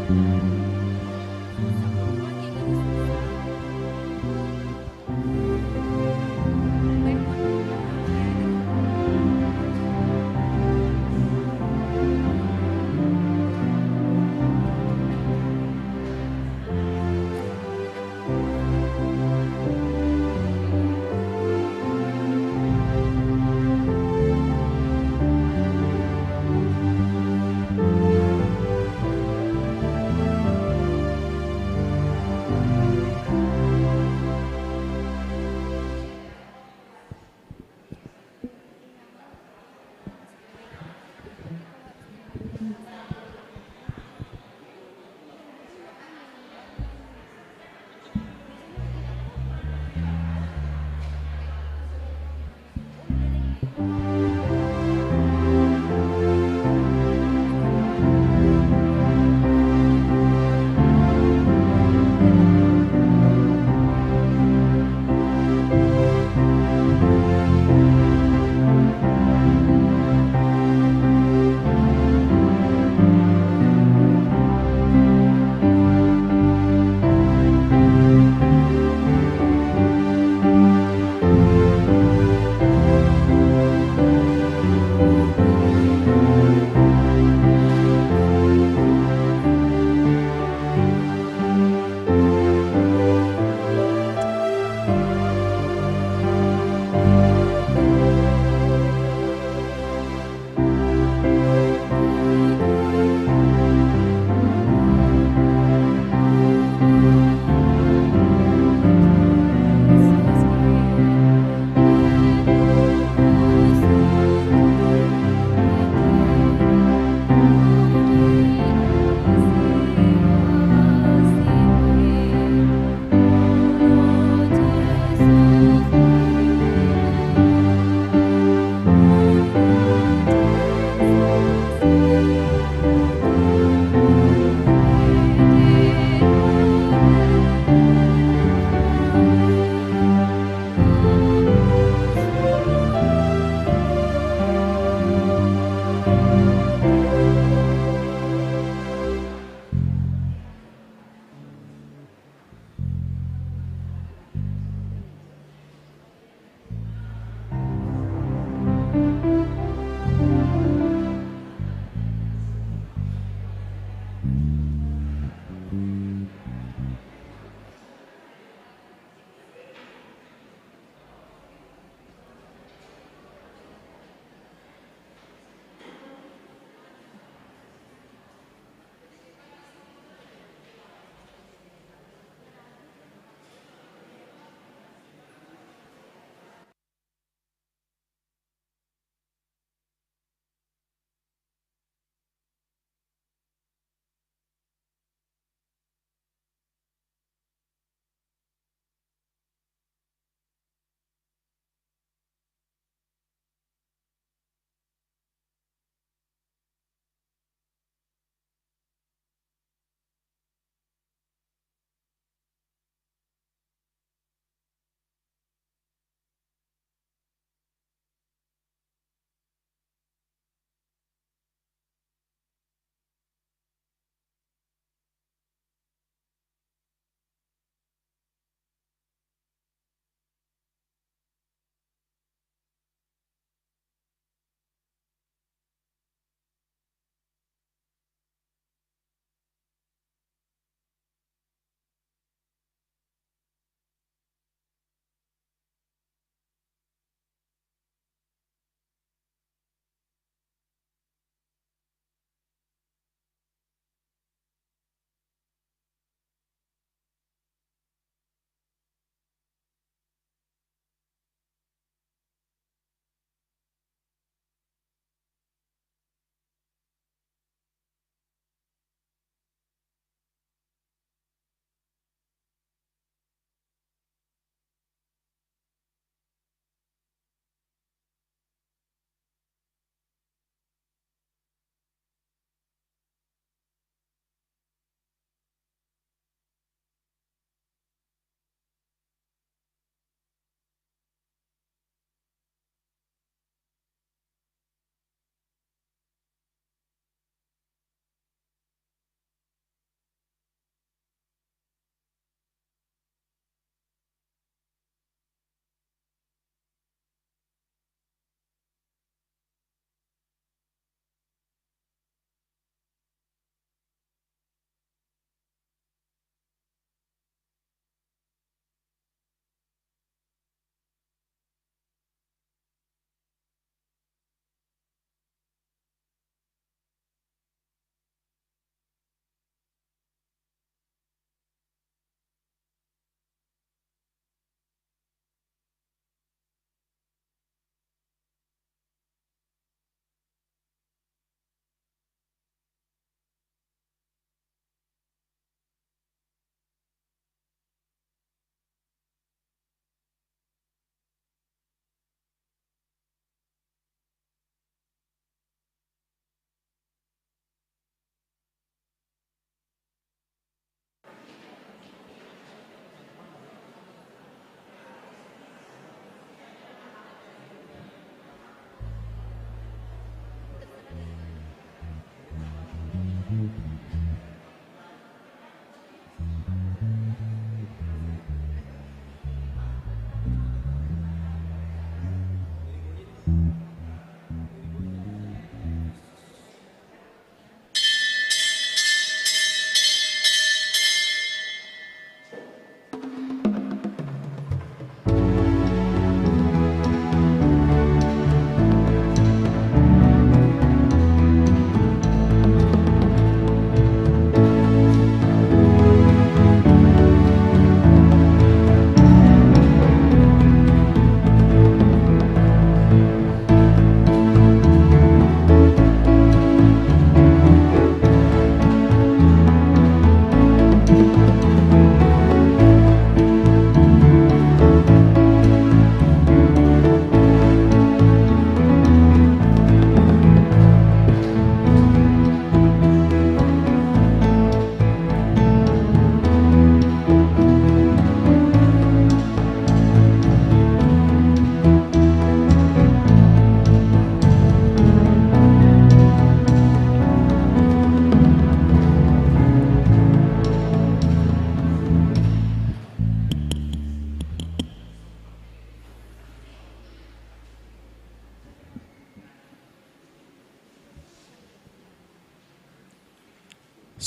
Susah perempuan kayak gini susah. Baik buat perempuan ya gitu.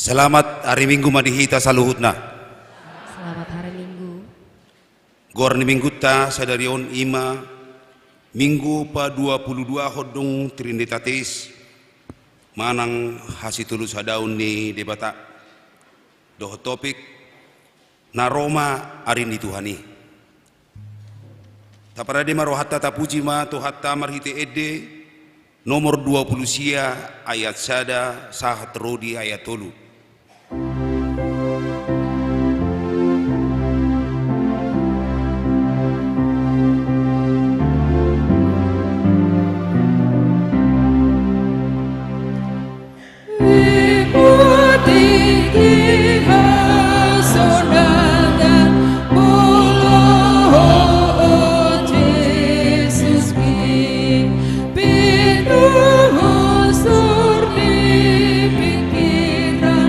Selamat hari Minggu madihita saluhutna. Selamat hari Minggu. Gorni minggu ta sadarion ima Minggu pa 22 hodong trinditatis manang hasitulus hadaun ni debata doh topik na Roma arin di Tuhani. Tapara de marohatta tapuji ma tohatta marhite ede nomor 20 sia ayat sada sahat rodi ayat tolu. Pikiran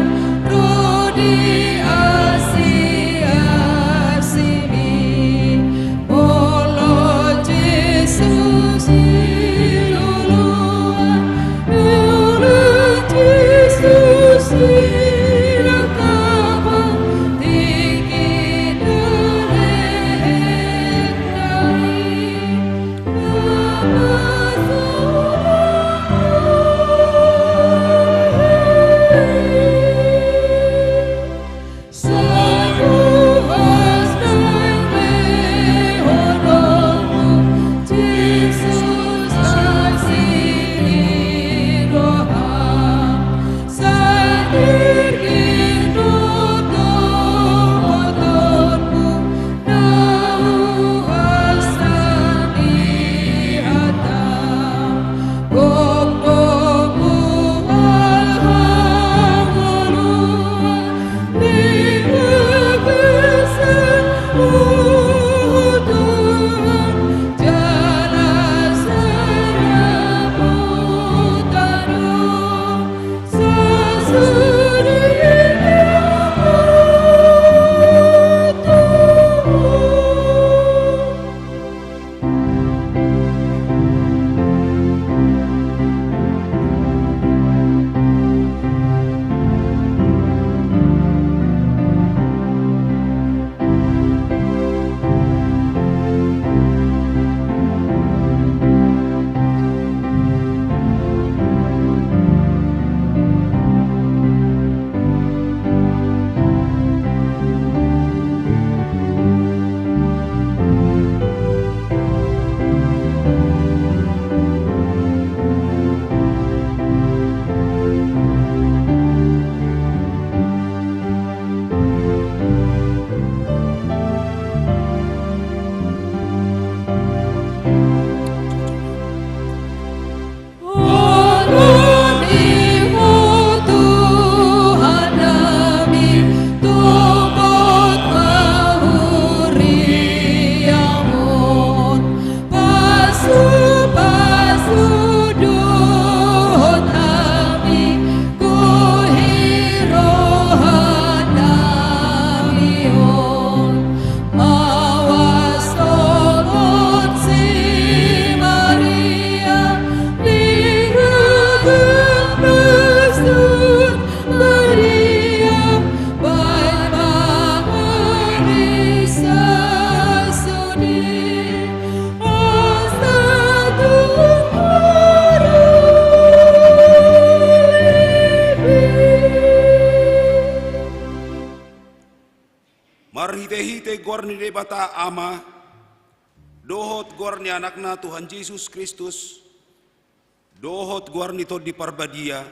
Marhite-hite gorni debata ama, dohot gorni anakna Tuhan Yesus Kristus, dohot gorni to di parbadia,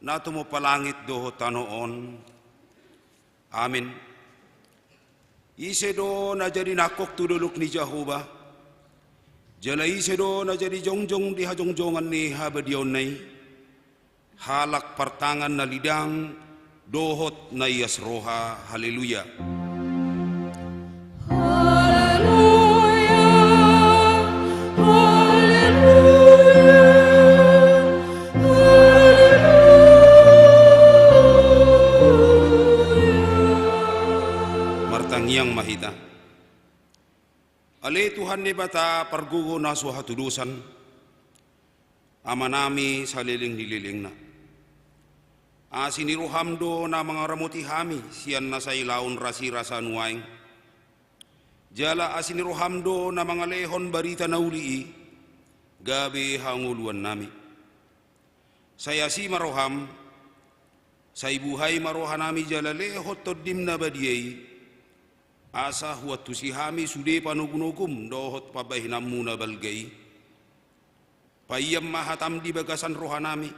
nato mo palangit dohot tanoon. Amin. Isedo na jadi nakok tuduluk ni Jehovah, jala isedo na jadi jongjong di hajongjongan ni habadion nay, halak partangan na lidang, dohot na iyas roha. Haleluya. Martangiang mahita. Ale Tuhan ni bata pargugo na suhatulusan, amanami sa liling-nililing na. Siniruhamdo na mga ramuti hami, siyan na sa ilaon rasi rasa nuwaing. Jala asiniruhamdo na mga lehon barita na ulii, gabi hanguluan nami. Saya si maroham, sa ibuhay marohan nami jala lehot todim na badiyay, asa huwat tusihami sude panugunugum dohot pabahinam muna balgay. Payam mahatam di bagasan rohanami,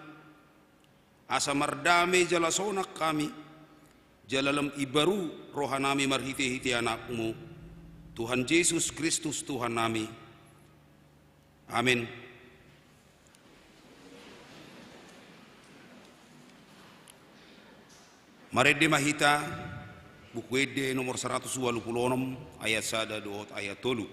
asa mardame jala sonak kami, jalalam ibaru rohanami marhite-hite anakmu, Tuhan Yesus Kristus Tuhan nami. Amin. Marede mahita buku Ede nomor 126 ayat 1 dohot ayat 3.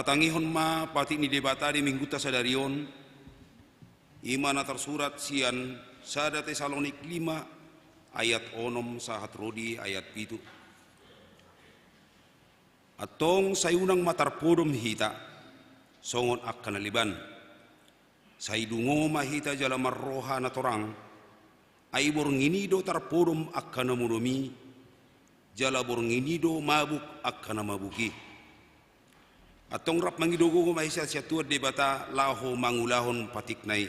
Tatangihon ma pati ni debata di minggu tasadarion, imana tersurat sian sada Tesalonik 5 ayat 6 sahat rodi ayat 7. Atong sayunang matarpodom hita songon akan naliban, saydungo mahita jala marroha na torang, ay bornginido tarpodom akan namurumi, jala bornginido mabuk akan namabuki. Atong rap mangidogo ko mahisya siya tuad di bata laho mangulahon patiknay.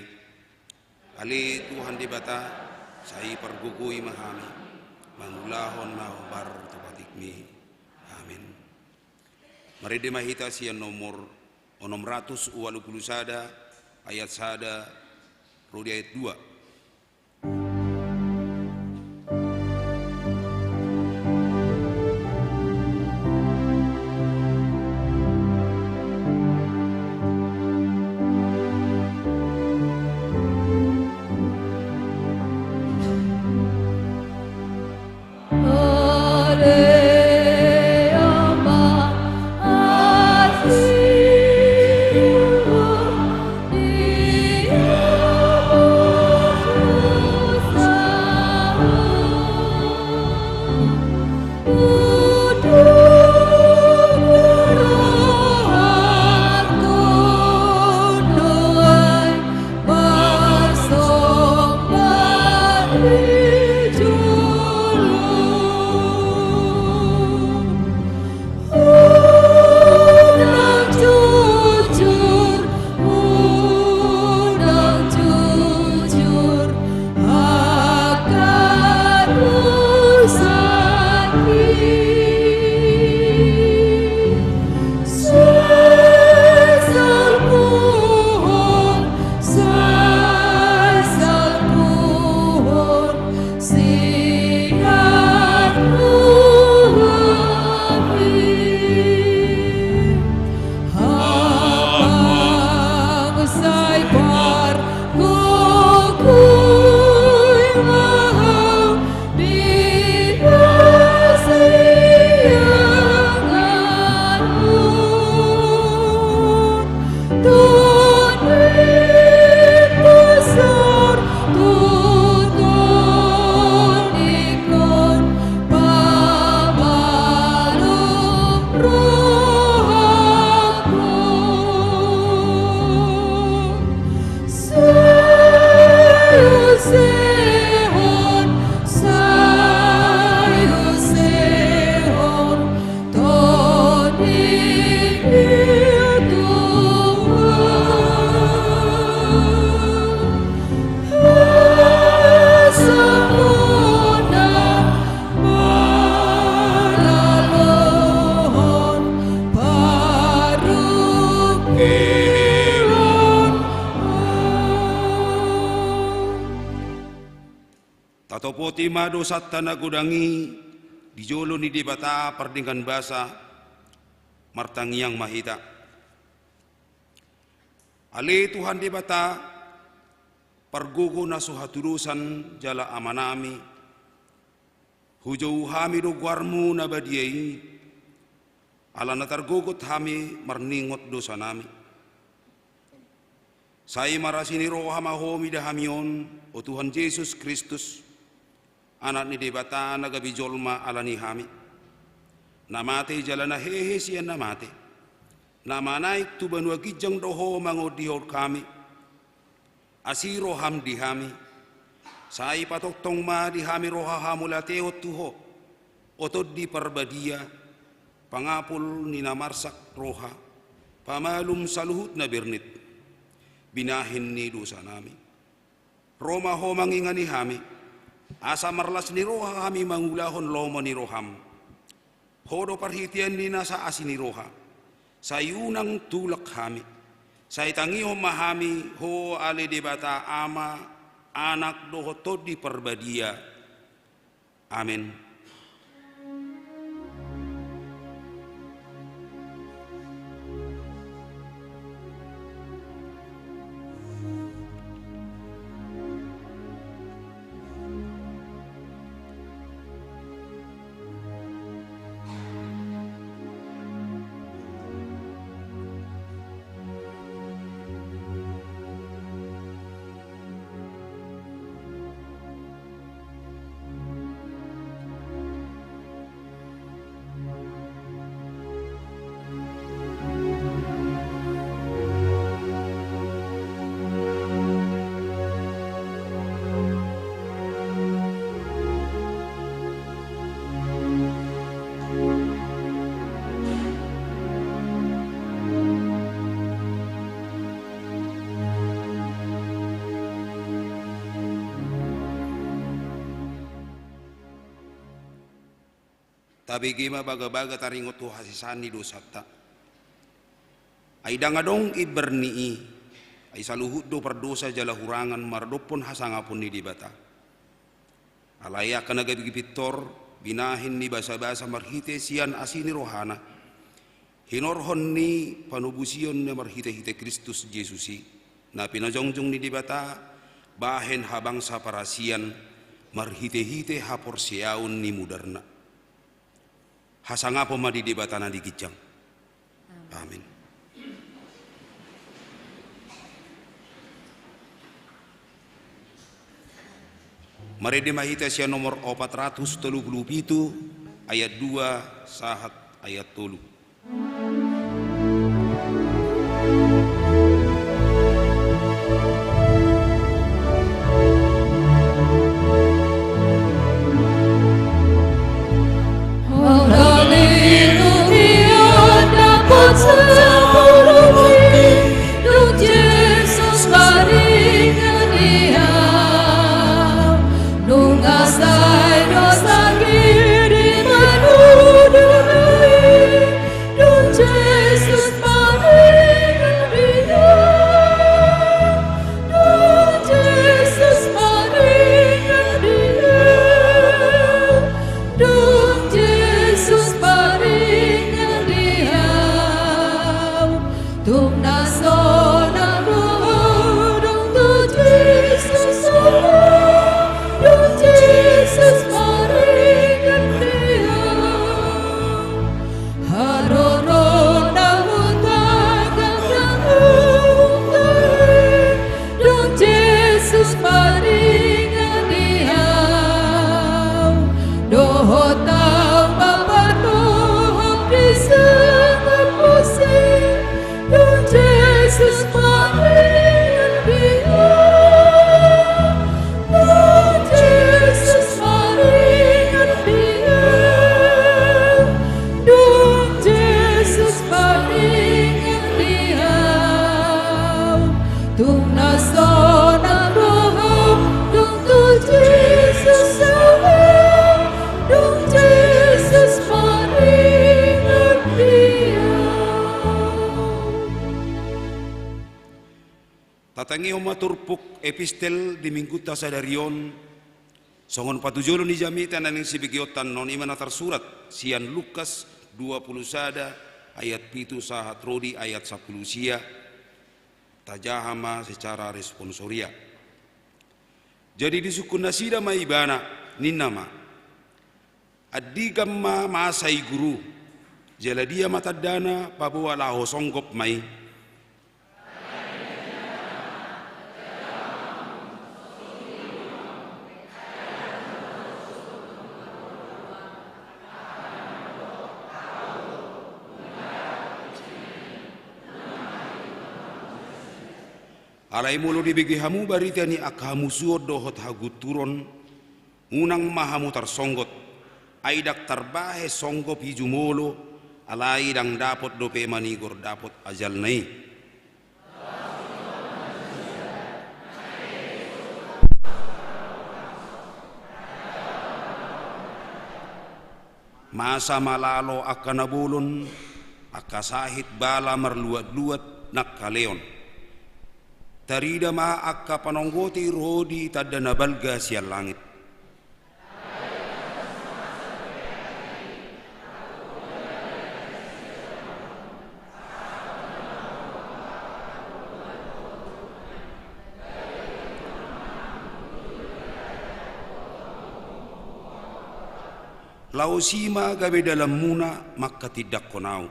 Ali Tuhan di bata say pargugoy mahami mangulahon na bar to patikmi. Amin. Maride mahita siya nomor 680 sada ayat sada rodi ayat 2. Oh tema dosa tanah godangi di jolo ni debata perdingkan basa martangiang mahita. Ale Tuhan debata pargogo na suhatulusan jala amanami hujau hami do guarmu na badiai ala na targogot hami marningot dosa nami. Saya marasini roh hamahomi dahamion o Tuhan Yesus Kristus anak ni debata nagabi jolma ala ni hami namate jalana hehe siya namate namanaik tu banua gijang doho mangodihor kami asiro ham di hami sai patok tong ma di hami roha hamulate o tuho otod di parbadia pangapul ni namarsak roha pamalum saluhut na bernit binahin ni dosa nami Roma ho mangingani hami asa marlas ni roha hami mangulahon lomo ni roham hodo parhitian ni nasa asini roha sayunang tulak hami say tangiho mahami ho ale debata ama anak doho todi perbadia amin. Tabi gima baga-baga taringot tu hasisani dosata. Ay dangadong ibernii. Ay saluhut do perdosa jala hurangan mardopon hasangapun ni dibata. Alaya kanagabi pitor binahin ni basa-basa marhite sian asini rohana. Hinorhon ni panubusion na marhite-hite Kristus Jesusi. Na pinajongjong ni dibata bahen habang sa parasian marhite-hite hapor siyaun ni mudarna. Hasangapo madi debatana di gijang. Amin. Mari dimahita siya nomor 437 ayat 2 sahat ayat 3. Tatangi maturpuk epistel di minggu tasadarion Songon patujolo ni jamitan aning sibigyotan non imana tersurat sian Lukas 20 sada ayat pitu sahat rodi ayat 10 sia tajahama secara responsoria. Jadi disukun nasida maibana ninnama addi gamma masai guru jala dia matadana pabuwa laho songgop mai alai mulu dibigi hamu barita ni akamu suod dohot haguturon unang mahamu tarsonggot aidak tarbahe songgop hijumolo alai dang dapot dope manigor dapot ajal nai masa malalo akanabulon akasahit bala marluat-luat nakkaleon tarida ma akka panonggoti rodi tadana balga sial langit. Lausima gabe dalam muna maka tidak konau.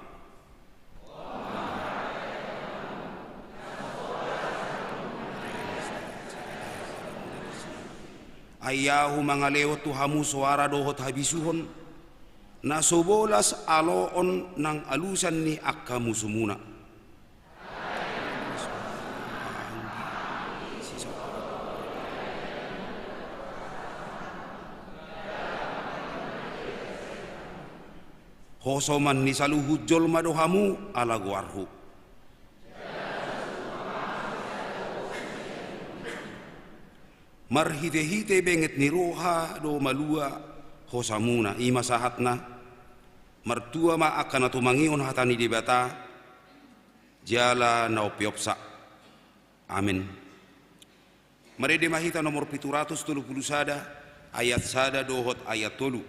Ayahu mangaleo tuhamu suara dohot habisuhon nasobolas aloon nang alusan ni akamu sumuna. Hosoman ni saluhu jolma dohamu ala guarhu. Marhite-hite benget ni roha do malua hosamuna ima sahatna martua ma akan atumangion hatani debata jala naopiopsa amin. Marede mahita nomor 730 sada ayat sada dohot ayat tolu.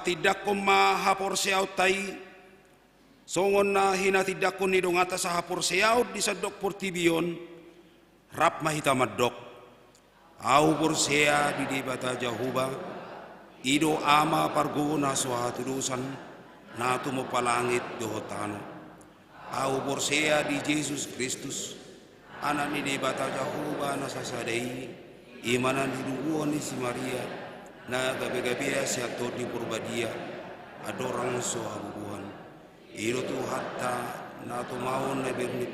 Tidak ko mahapor siyaw tay songon na hinatidak ko nidong atas sa hapor siyaw di sa dok portibion rap mahita madok au por siya di debata jahuba ido ama pargona suhatudusan na tumupalangit dohotano au por siya di Jesus Kristus anak ni debata jahuba na sasadai imanan hidubuan ni si Maria na gabi-gabi sehat di purbadia adorang so habubuhan iro tu hatta na tu maun na bernip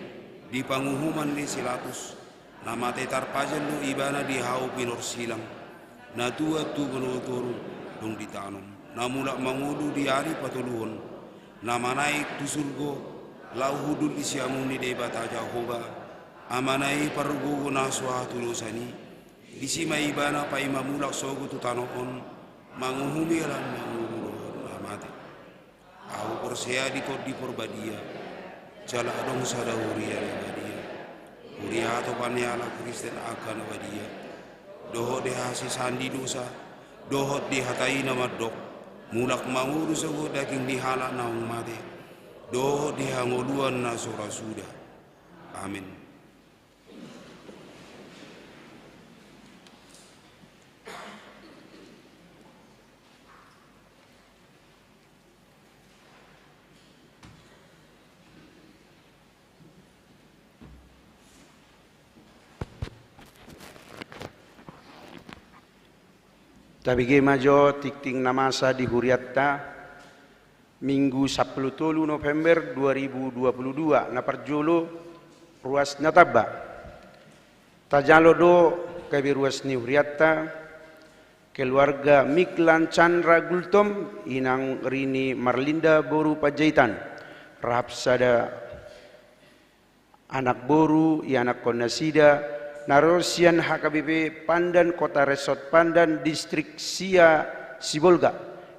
di panguhuman di silatus na mate tarpajan lu ibana di hau pinor silang na tua tu benuturu dong ditanom na mulak mangudu di hari patuluhon na manaik tu surgo lau hudul isiamuni debata Jehovah amanai parugu na suatu lusani disima ibana pa imamulak sogu tu tanoon manguhumi lan manguhulon amate au persea di kod di porbadia jala adong sada huria badia huria to paniala Kristen akan badia doho de hasi sandi dosa dohot di hatai nama dok mulak manguru sogu daging dihala na mate doho di hangoluan na sura sudah amin. Tabige majo tikting namasa di Huriatta Minggu 10 November 2022 na parjolo ruas nataba tajalo do kabi ruas ni Huriatta keluarga Miklan Chandra Gultom inang Rini Marlinda Boru Pajaitan rahap sada anak boru anak konasida Narosian HKBP Pandan Kota Resort Pandan Distrik Sia Sibolga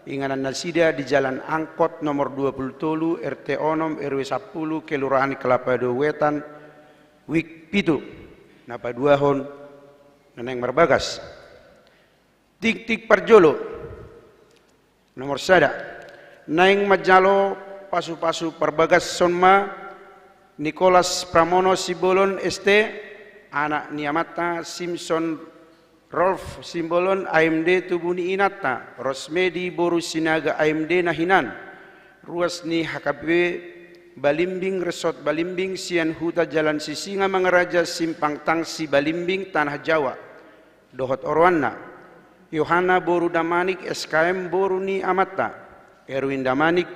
inganan nasida di Jalan Angkot nomor 20 RT Onom RW 10 Kelurahan Kelapa Dua Wetan Wik Pitu napa duahon neneng marbagas tik parjolo nomor sada naing majalo pasu-pasu perbagas sonma Nicholas Pramono Sibolon ST anak Niamata Simpson Rolf Simbolon AMD Tubuni Inata Rosmedi Boru Sinaga AMD Nahinan ruas ni HKP Balimbing Resort Balimbing Sian Huta Jalan Sisinga Mangaraja Simpang Tangsi Balimbing Tanah Jawa Dohot Orwana Yohana Boru Damanik SKM Boru Ni Amata Erwin Damanik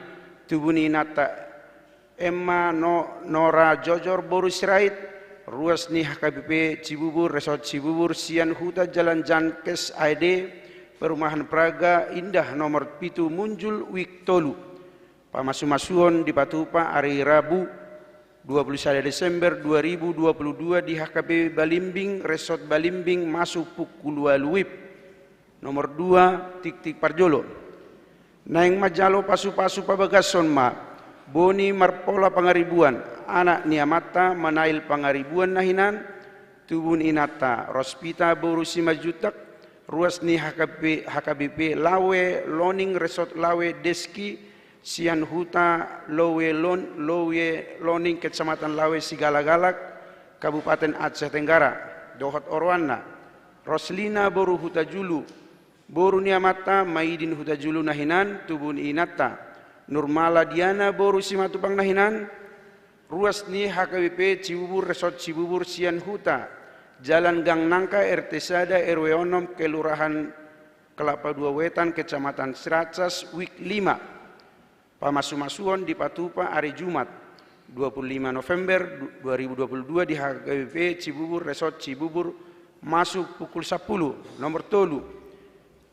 Tubuni Inata Emma Nora Jojor Boru Sirait ruas ni HKBP Cibubur Resort Cibubur Sian Huta Jalan Jankes ID Perumahan Praga Indah nomor pitu Munjul Wiktolu pamasumasuhon di Patupa hari Rabu 21 Desember 2022 di HKBP Balimbing Resort Balimbing masuk pukul Luwip nomor 2 tik parjolo naing majalo pasu-pasu pabagason ma Boni Marpola Pangaribuan anak Niamata Manail Pangaribuan Nahinan Tubun Inata Rospita Boru Simajutak ruas ni HKBP Lawe Loning Resort Lawe Deski Sian Huta Lowe Loning Kecamatan Lawe Sigalagalak Kabupaten Aceh Tenggara Dohot Orwana Roslina Boru Huta Julu Boru Niamata Maidin Huta Julu Nahinan Tubun Inata Nurmala Diana Boru Simatupang Nahinan ruas ni HKBP Cibubur Resort Cibubur Sian Huta Jalan Gang Nangka RT Sada RW Onom Kelurahan Kelapa Dua Wetan Kecamatan Ciracas Wik 5 pamasumasuhon di Patupa hari Jumat 25 November 2022 di HKBP Cibubur Resort Cibubur masuk pukul 10 nomor tolu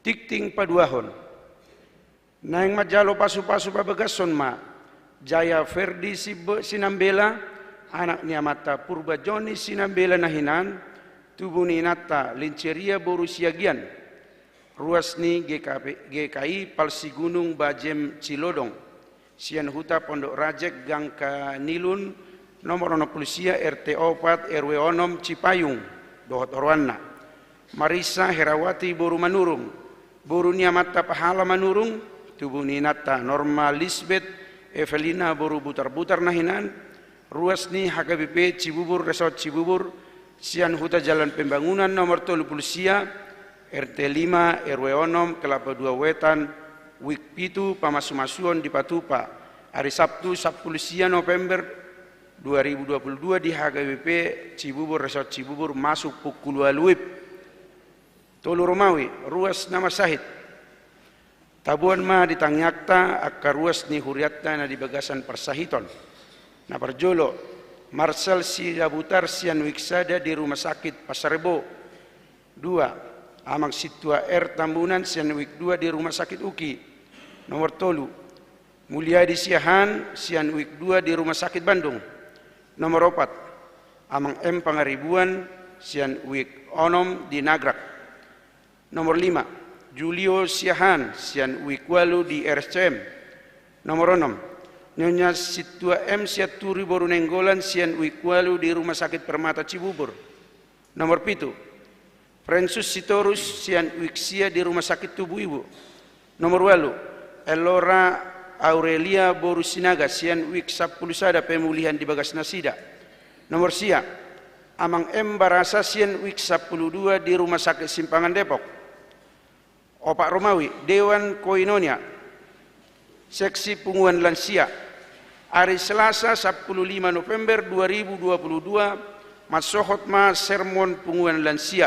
tikting paduahon naing majalo pasu-pasu pabagason ma Jaya Ferdi Sinambela anak Niamata Purba Joni Sinambela Nahinan Tubuni Nata Linceria Boru Siagian ruas ni GKI Palsi Gunung Bajem Cilodong Sian Huta Pondok Rajek Gangka Nilun nomor 60 RT 4 RW Onom Cipayung Dohot Orwana Marisa Herawati Boru Manurung Boru Niamata Pahala Manurung Tubuni Nata Norma Lisbeth Evelina Boru Butar-Butar Nahinan ruas ni HKBP Cibubur Resort Cibubur Sian Huta Jalan Pembangunan nomor 30 Sia RT 5 RW Onom Kelapa Dua Wetan Wik Pitu pamasumasuhon di Patupa hari Sabtu 10 Sia November 2022 di HKBP Cibubur Resort Cibubur masuk pukul Luwip Tolu Romawi, ruas nama sahid. Tabuan ma ditangyakta akka ruas ni huriatta na di bagasan persahiton. Na perjolo, Marcel Sidabutar sian wiksada di rumah sakit Pasar Rebo. 2. Amang Situa R Tambunan sian wik 2 di rumah sakit Uki. Nomor tolu, Mulyadi Siahan sian wik 2 di rumah sakit Bandung. Nomor 4, Amang M Pangaribuan sian wik onom di Nagrak. Nomor 5, Julio Siahan sian wik 8 di RSCM. Nomor 6, Nyonya Situa M Siaturi Borunenggolan sian wik 8 di rumah sakit Permata Cibubur. Nomor 7, Francis Sitorus sian wik sia di rumah sakit Tubuh Ibu. Nomor 8, Elora Aurelia Borusinaga sian wik 10 sada pemulihan di Bagas Nasida. Nomor sia, Amang M Barasa sian wik 12 di rumah sakit Simpangan Depok. Opak Romawi, Dewan Koinonia, Seksi Punguan Lansia, hari Selasa 15 November 2022, Masohotma Sermon Punguan Lansia.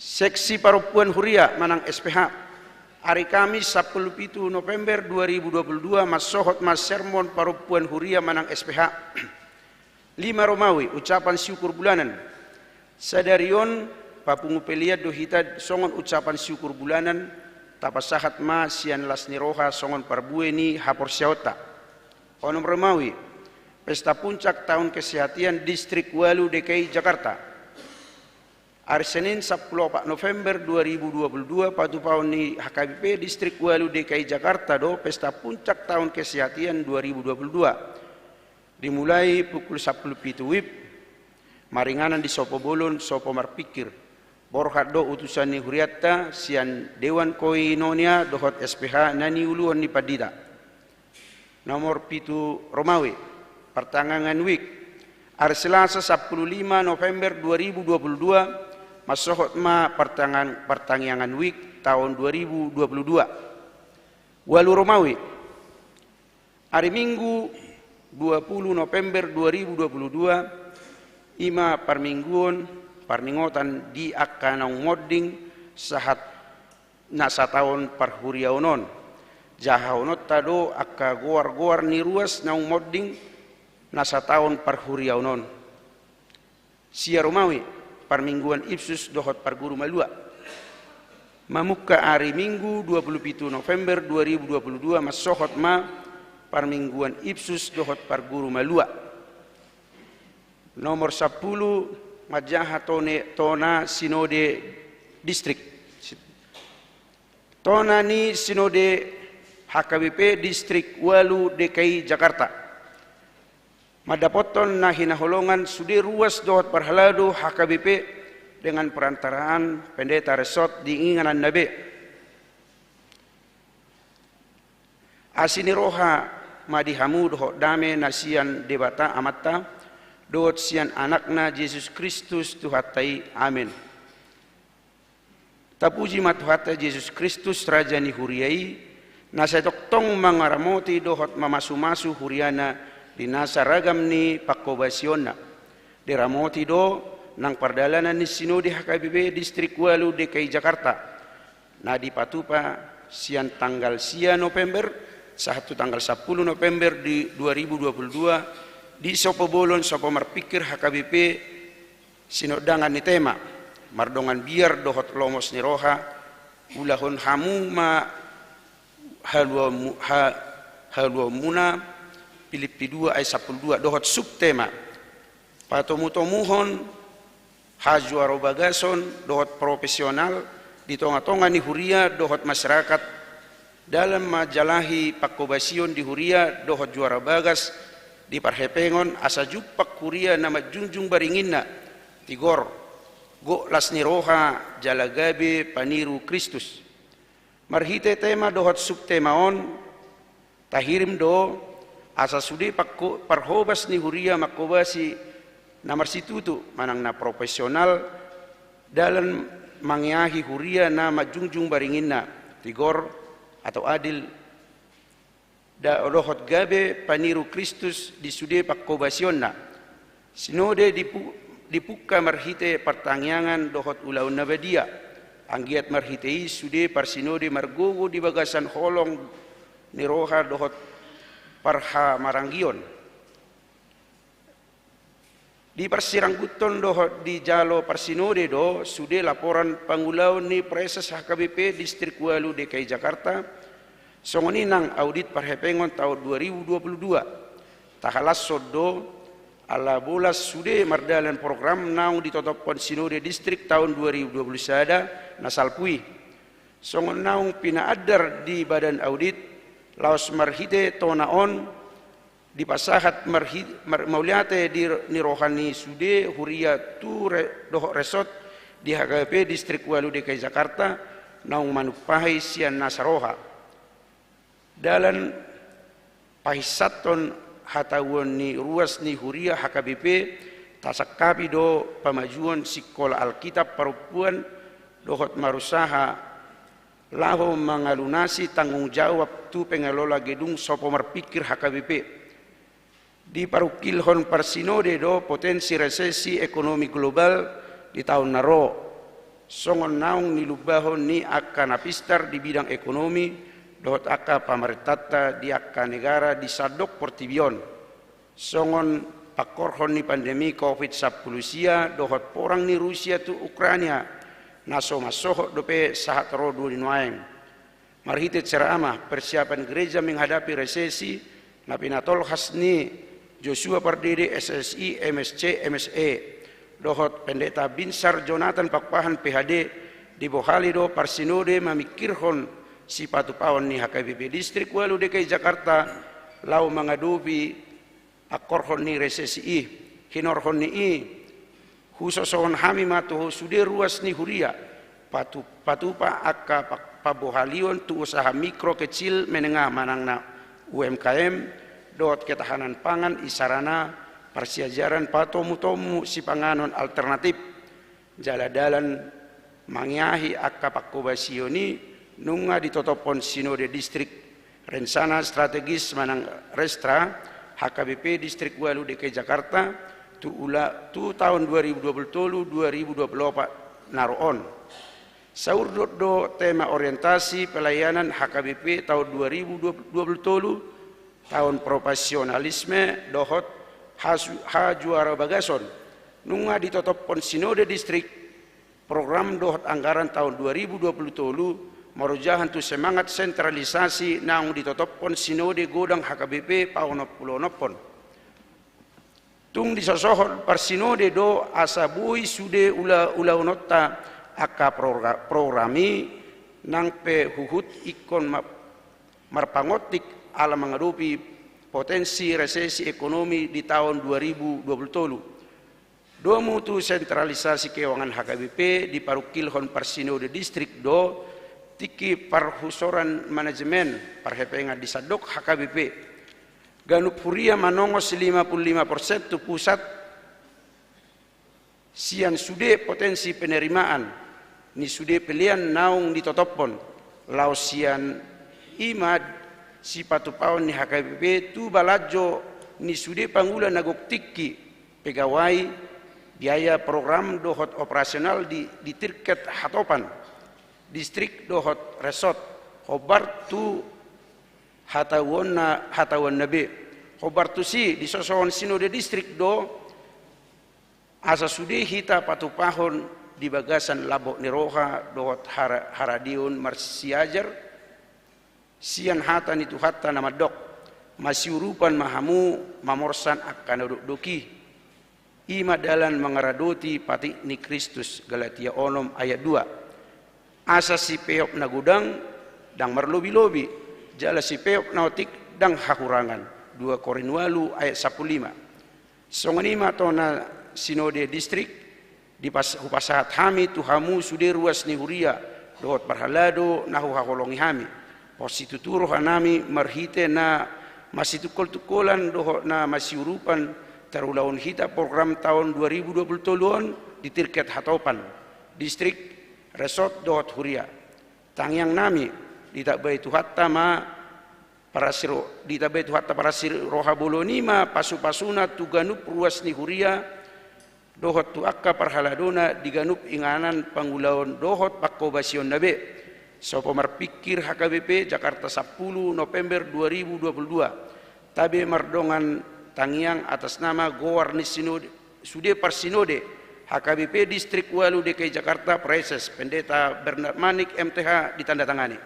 Seksi Parupuan Huria Manang SPH, hari Kamis 17 November 2022, Masohotma Sermon Parupuan Huria Manang SPH. 5 Romawi, ucapan syukur bulanan. Sadarion Papungu Peliat dohita songon ucapan syukur bulanan tapasahat ma sian lasni roha songon parbueni hapor siota. Onom Romawi, pesta puncak tahun kesehatan Distrik Walu DKI Jakarta. Hari Senin 14 November 2022 patu pauni HKBP Distrik Walu DKI Jakarta do pesta puncak tahun kesehatan 2022. Dimulai pukul 10 WIB, maringanan di Sopo Bolon, Sopo Marpikir. Borhat do utusan ni huriatta sian Dewan Koinonia dohot SPH nani uluan ni Padita. Nomor 7 Romawi, pertangangan wik. Hari Selasa 15 November 2022, masohot ma pertangangan wik tahun 2022. Walu Romawi, hari Minggu 20 November 2022, ima permingguan parningotan di akanang modding sahat nasa tahun parhuriaunon jahaunot tado akka goar-goar ni ruas naung modding nasa tahun parhuriaunon. Sia Romawi, parmingguan Ipsus dohot parguru malua. Mamuka hari Minggu 27 November 2022 masohot ma parmingguan Ipsus dohot parguru malua. Nomor 10 Majaha Tona Sinode Distrik. Tona ni Sinode HKBP Distrik Walu DKI Jakarta. Madapoton na hinaholongan sudi ruas dohot parhalado HKBP dengan perantaraan pendeta resort di Inganan Nabe. Asini roha madihamu dohot dame nasian debata amatta dohot sian anakna Yesus Kristus Tuhatai. Amin. Tapuji matuhata Yesus Kristus Raja ni huriai nasadoktong mangaramoti dohot mamasu-masu huriana di nasa ragam ni pakobasionna. Diramoti do nang pardalanan ni Sinode HKBP Distrik Walu DKI Jakarta. Na dipatupa sian tanggal sia November, satu tanggal 10 November di 2022 di Sopo Bolon, Sopo Marpikir HKBP sinodangan ni tema mardongan biar dohot lomos ni roha ulahon hamu ma halwa muna Filipi 2 ayat 12 dohot subtema patomutomuhon hajuaro bagason dohot profesional di tonga-tonga ni huria dohot masyarakat dalam majalahi pakobasion di huria dohot juara bagas di parhepengon asa jupak kuria nama junjung baringinna tigor go lasni roha jalagabe paniru Kristus. Marhite tema dohot subtemaon tahirim do asa sudi parhobas ni huria makobasi namar situtu manang na profesional dalam mangyahi huria nama junjung baringinna tigor atau adil da dohot gabe paniru Kristus di sude pakkobasionna. Sinode dipuka marhite pertangyangan dohot ulaun nabadia anggiat marhitei sude parsinode margogo di bagasan holong niroha dohot parha maranggion di persirangguton dohot di jalo parsinode do sude laporan pangulau ni preses HKBP distrik Walu DKI Jakarta songoni nang audit parhepengon tahun 2022 tahalas sodo ala bolas sude mardalan program naung ditotopon sinode distrik tahun 2020 sada nasalpui songon naung pinaadar di badan audit laos marhite tonaon di pasahat mauliate di nirohani sude huria tu dohok resot di HKP distrik Walu DKI Jakarta naung manupahi sian nasaroha dalan pahisaton hatawon ni ruas ni huria HKBP tasakapi do pemajuan sekolah Alkitab perempuan dohot marusaha laho mengalunasi tanggung jawab tu pengelola gedung sopo merpikir HKBP di parukilhon parsinode do potensi resesi ekonomi global di tahun naro songon naung nilubahon ni akan apistar di bidang ekonomi dohot aka pamerintah di aka negara di sadok portibion songon pakorhon ni pandemi COVID-19 dohot porang ni Rusia tu Ukraina naso masohot dope sahat rodo di nuaeng marhite ceramah persiapan gereja menghadapi resesi na pinatol hasni Joshua Pardede SSI MSC MSE dohot pendeta Binsar Jonathan Pakpahan PhD di Bohali do parsinode memikirhon si patupawan ni HKBP distrik Walu DKI Jakarta lau mengadupi akorhon ni resesi hinorhon ni husosohon hami matuho sude ruas ni huria patupa akka pabohalion tu usaha mikro kecil menengah manangna UMKM dot ketahanan pangan isarana persiajaran patomu-tomu si panganon alternatif jaladalan mangyahi akka pakobasioni nunga ditotopon sinode distrik rencana strategis manang restra HKBP distrik Walu DKI Jakarta tu tahun 2020-2024 naroon saur do tema orientasi pelayanan HKBP tahun 2020 tahun profesionalisme dohot juara bagason nunga ditotopon sinode distrik program dohot anggaran tahun 2020 marujahan tu semangat sentralisasi naung ditotopon sinode godang HKBP paunopulonopon tung disosohon parsinode do asabui sude ula unota aka programi nang pe huhut ikon marpangotik ala mengadupi potensi resesi ekonomi di tahun 2020 do mutu sentralisasi keuangan HKBP di parukilhon parsinode distrik do tiki parhusoran manajemen parhepengan di sadok HKBP ganup huria manongos 55% tu pusat sian sude potensi penerimaan ni sude pilihan naung ditotopon lau sian imad si patupawon ni HKBP tu balajo ni sude panggula nagok tiki pegawai biaya program dohot operasional di tirket hatopan distrik dohot resort hobar tu hatawan nabe hobar tu si di sosohon sinode distrik do asa sude hita patupahon di bagasan labok niroha dohot haradiun marsiajar sian hata nitu hatta nama dok masyurupan mahamu mamorsan akan doki ima dalan mengaradoti pati ni Kristus Galatia onom ayat 2 asa si peok na gudang dang marlobi-lobi jala si peok na otik dang hakurangan 2 Korintus 8 ayat 15 songanima to na sinode distrik di pasahat hami tu hamu sude ruas ni huria dohot parhalado nahu hakolongi hami posituturo hanami marhite na masitukol-tukolan dohot na masiurupan terulaun hita program tahun 2020 di tirket hatopan distrik resort dohot huria tangyang nami ditabai tuhatta ma parasiro ditabai tuhatta parasir roha bolonima pasu-pasuna tuganup ruas ni huria dohot tu akka parhaladona diganup inganan pangulaon dohot pakkobasion nabe sopo marpikir HKBP Jakarta 10 November 2022 tabe mardongan tangiang atas nama Gowarnis Sinode Sude Parsinode HKBP Distrik Walu DKI Jakarta Preses Pendeta Bernard Manik MTH ditandatangani.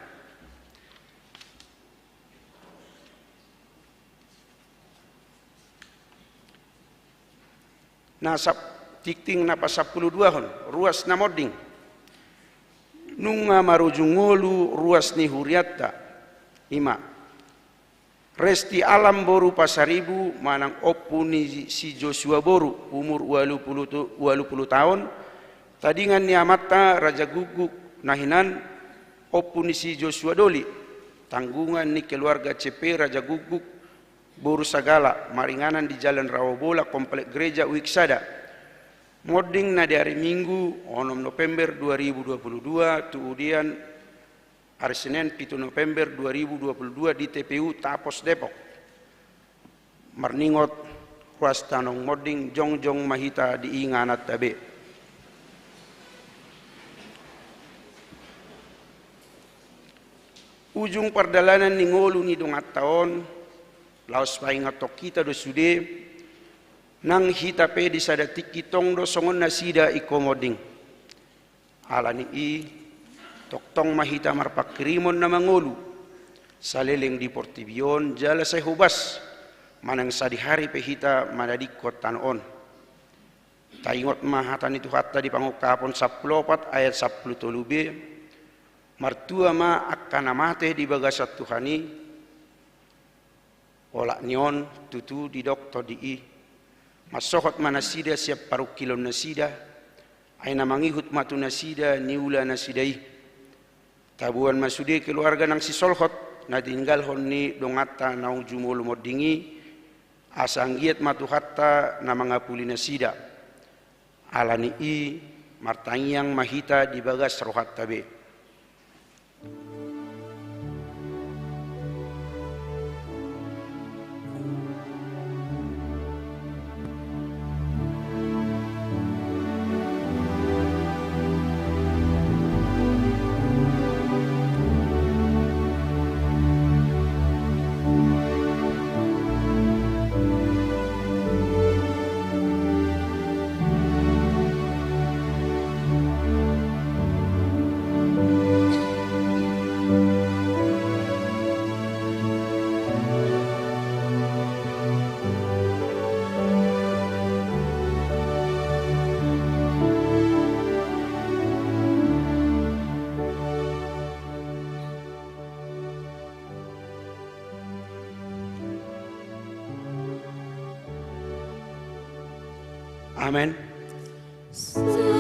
Nasab tikting napa 12 hon ruas namoding nunga marujungolu ruas ni huriatta ima resti alam boru pasaribu manang opuni si Joshua boru umur 80 tahun tadingan niamata Raja Guguk nahinan opuni si Joshua doli tanggungan ni keluarga CP Raja Guguk boru sagala maringanan di Jalan Rawabola Komplek Gereja Wiksada moding na di hari Minggu 6 November 2022 kemudian hari Senin 7 November 2022 di TPU Tapos Depok marningot ruas tanong moding jongjong mahita di inganat tabe ujung perdalanan ni ngolu ni dongat taon laos paingatok kita do sude nang hita pe di sada tikitong do songon nasida ikomoding alani i toktong mahita marpakirimon na mangolu saleleng di Portibion jala say hubas manang sadihari pe hita manadikot tanon taingot mahatan itu hatta di pangukapon 14 ayat 10 martua ma akan amate di bagasat Tuhani olak nion tutu di doktor di i masohot manasida siap paru kilon nasida aina mangihut matu nasida niula nasidai tabuan masude keluarga nang sisolhot na tinggal honni dongata nau jumul modingi asanggiat matu hatta na mangapuli nasida alani i martangiang mahita di bagas rohat tabe. Amin. Son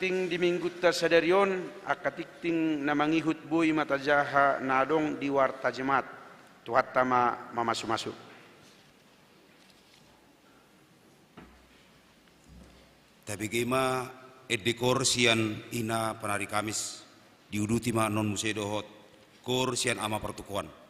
ting di minggu tasadarion akatikting na mangihut boy matajaha nadong di warta jemaat tuhat tama mamasu-masu. Tapi gema edekor sian ina penari Kamis diuduti ma non musedohot kor sian ama pertukuan.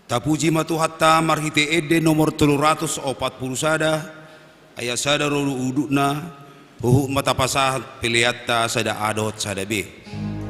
Tapuji matuhatta marhite ede nomor 340 sada ayat sada rolu udukna huhu matapasah pilihatta sada adot sada be. Tuhan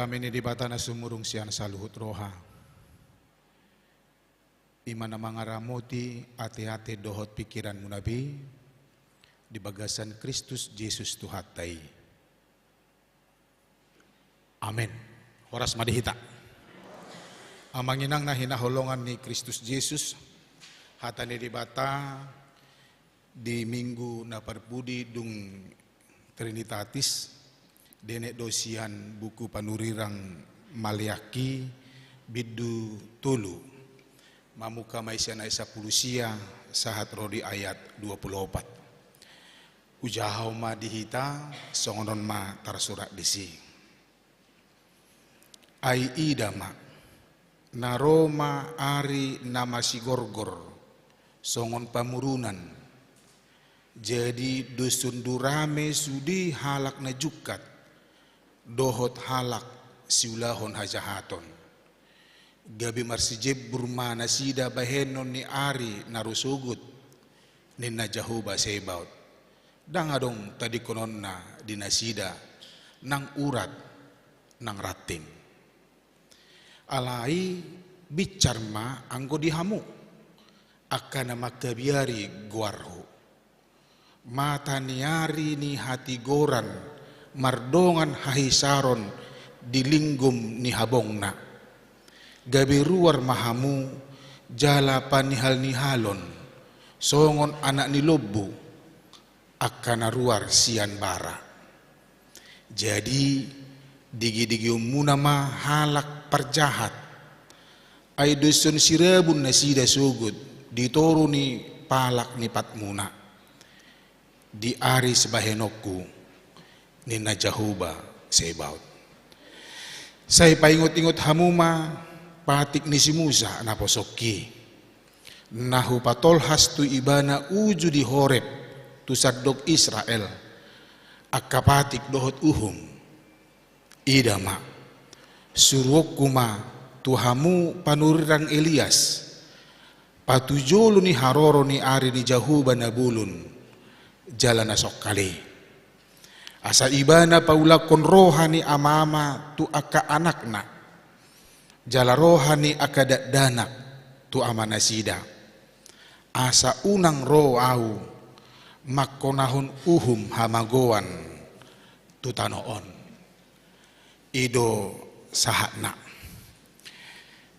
Damini di batana sumurung sian saluhut roha. Imana mangaramoti ate-ate dohot pikiran munabi di bagasan Kristus Yesus Tuhatai. Amin. Horas madihita. Amanginang na hinaholongan ni Kristus Yesus hatani di bata di minggu na parpudi dung Trinitatis denek dosian buku panurirang Maliaki bidu tulu mamuka maisian aisa pulusia sahat rodi ayat 24 ujahau ma dihita songonon ma tarsurak disi ai idama naroma ari nama sigorgor songon pamurunan jadi dusun durame sudi halak najukat dohot halak siulahon hajahaton gabi marsijeb burma nasida bahenon ni ari narusugut ni najahuba sebaut dangadong tadi kononna di nasida nang urat nang rating alai bicarma anggo dihamu akan makabiari guarhu mata niari ni hati goran mardongan hahisaron di linggum ni habongna gabi ruar mahamu jala panihal nihalon songon anak ni lobu akana ruar sian bara jadi digi-digi munama halak perjahat ai dusun sirabun nasida sugud ditoruni palak ni patmuna di ari sebahenokku ni najahuba sebaut. Saya paingot-ingot hamuma patik ni si Musa na posoki nahu patolhas tu ibana uju di Horeb tu sadok Israel akapatik dohot uhum idama suruokuma tuhamu panuriran Elias patujolo ni haroro ni ari ni Jahuba nabulun jalan asok kali asa ibana paulakon rohani amama tu aka anakna jala rohani aka danak tu amanasida asa unang roh au makonahon uhum hamagoan tu tanoon ido sahakna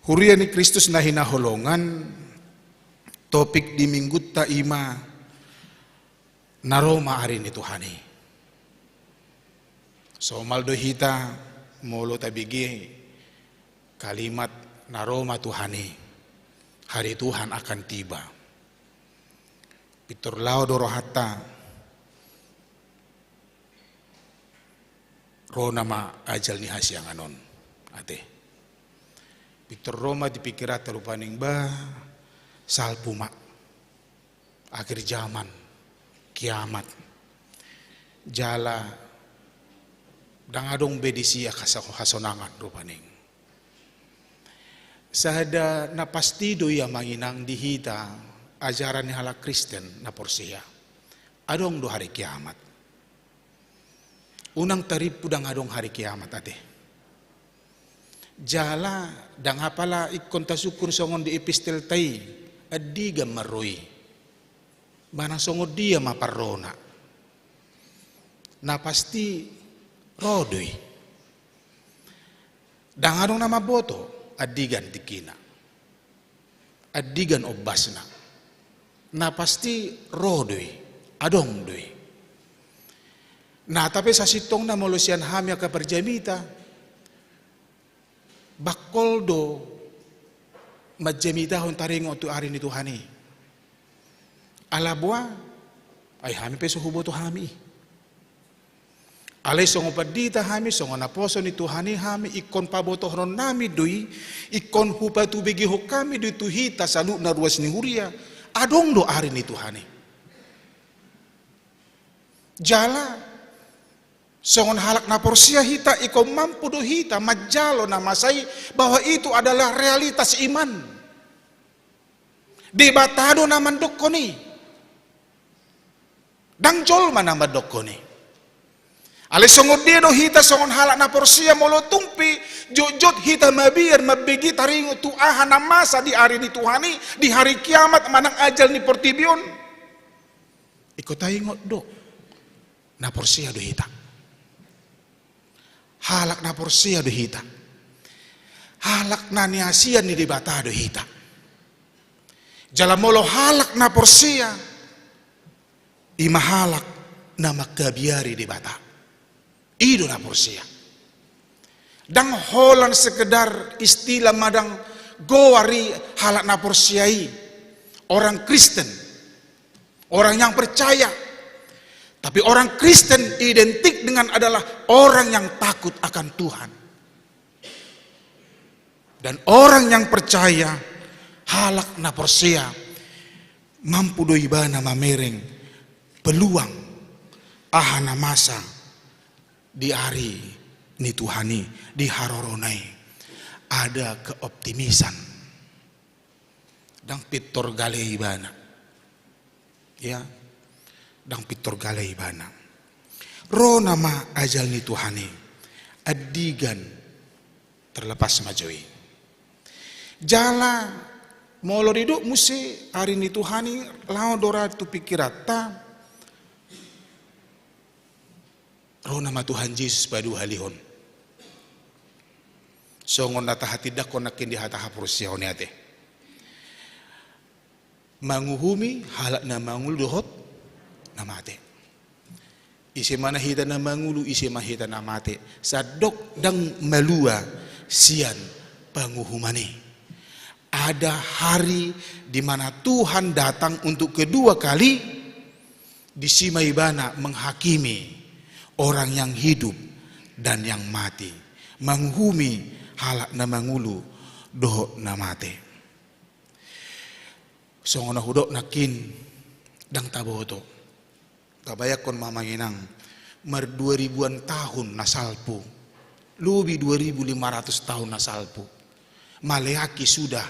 huria ni Kristus na hinaholongan topik di minggut ta ima naroma ari ni Tuhani so maldo hita molo tabigi kalimat naroma Tuhani hari Tuhan akan tiba pitur lao dorohata ro nama ajal ni hasyang anon ate pitur Roma dipikirat terupaning ba salpuma akhir zaman kiamat jala dangadong bedisia kasonangan rupaning sahada napastido ya manginang dihita ajaran ni hala Kristen na porsia adong do hari kiamat unang tarip pudang adong hari kiamat ate jala dang apala ikon tasukun songon di epistel tai adiga maroi manang songon dia maparona na pasti rodoi dang adong nama boto adigan tikina adigan obasna na pasti rodoi adong doi na tapi sa sitong na molosian hamya ka perjamita bakoldo majamita hon taringo tu ari ni Tuhani alabwa ay hami peso hubo tu hami alay songo padita hami songo naposo ni Tuhani hami ikon paboto hron nami dui ikon hupa tubigi ho kami dui tuhita salu na ruas ni huria adong do ari ni Tuhani jala songon halak na porsia hita ikon mampu do hita majalo na masai bahwa itu adalah realitas iman debatado naman dokoni dangjol mana dokoni ale songon dia do hita songon halak na porsia molo tumpi jojot hita mabiar mabigi taringo tu ahana masa di hari ni Tuhani di hari kiamat manang ajal ni portibion iko taingo do na porsia do hita halak na porsia do hita halak na niasian ni dibata do hita jala molo halak na porsia ima halak na makabiari dibata ido na porsia dang holan sekedar istilah madang goari halak na porsiai orang Kristen orang yang percaya tapi orang Kristen identik dengan adalah orang yang takut akan Tuhan dan orang yang percaya halak na porsia mampu doi bana mamereng peluang ahana masa di hari ni Tuhani di haroronai ada keoptimisan dang pitor gale ibana ya dang pitor gale ibana ro nama ajal ni Tuhani adigan terlepas majoi jala molo riduk musi hari ni Tuhani lao dora tu pikirata roh nama Tuhan Yesus padu halihon songon nata hati dakon nakin di hata hapurusya oni ate manguhumi halak na mangul dohot nama ate isi mana hita na mangulu isi mahita na mate sadok dang malua sian panguhumani ada hari di mana Tuhan datang untuk kedua kali di Simaibana menghakimi orang yang hidup dan yang mati, menghumi halak na mangulu dohok na mate. Songono hudok nakin dang taboto. Tabayakon mamanginang mar 2000-an tahun nasalpo. Lebih 2500 tahun nasalpo. Maleaki sudah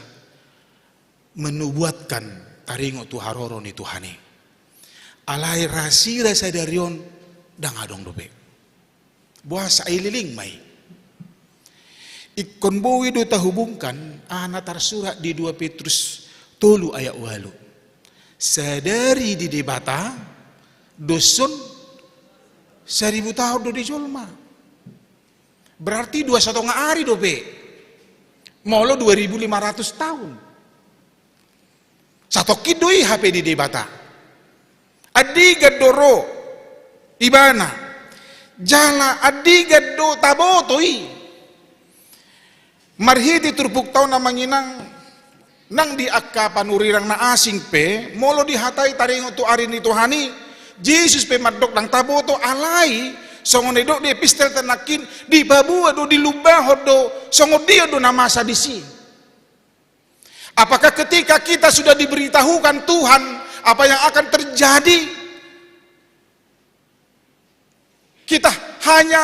menubuatkan taringo tu haroro ni Tuhani. Alai rasira sadarion dang adong dobe. Buasa ililing mai. Ikon bowi do tahubungkan ana tarsurat di 2 Petrus 3 ayat 8. Sadari di debata dosun 1000 tahun do dijolma. Berarti 21 hari dobe. Molo 2500 tahun. Satu kidoi HP di debata. Adi gadoro ibana. Jala adi gado tabotoi. Marhiti turpuk tau na manginang nang di akka panurirang na asing pe molo dihatai taringo tu ari ni Tuhani Jesus pe madok nang taboto alai songon do di epistel tanakin di babua do di lubah do songon dia do namasa di si. Apakah ketika kita sudah diberitahukan Tuhan apa yang akan terjadi kita hanya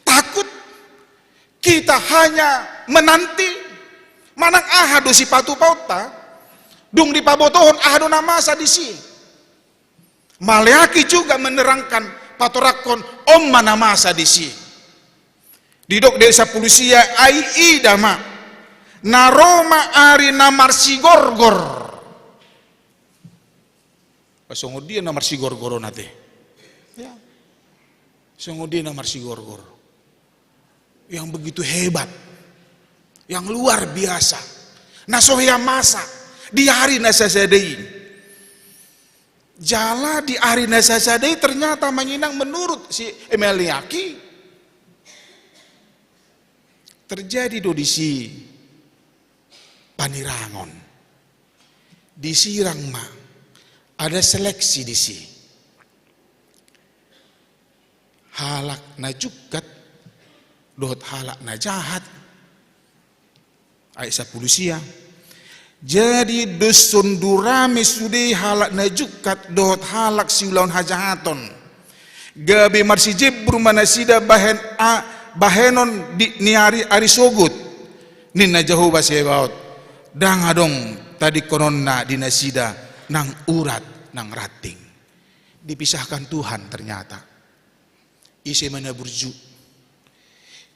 takut, kita hanya menanti? Manang ahado si patu pauta dung di pabotohon ahado namasa di si. Maleaki juga menerangkan patorakon om manamasa di si. Didok desa pulusia ai idama naroma ari namarsi gorgor. Pasongo dia namarsi gorgoro nate. Ya. Songo dia namarsi gorgor. Yang begitu hebat. Yang luar biasa. Nasohya masa di hari nasasadei. Jala di hari nasasadei ternyata menginang menurut si Emeliaki terjadi do di si Panirangon. Di si Rangma ada seleksi di si. Halak na jukat dohot halak na jahat. Aisyah pulusia. Jadi dusun durame sudai halak najukat dohot halak siulaun hajahaton. Gabe marsi jebru manasida bahenon di niari arisogut. Nina jahu basebaut. Dang adong tadi kononna dinasida nang urat nang rating. Dipisahkan Tuhan ternyata. Ise mana burju.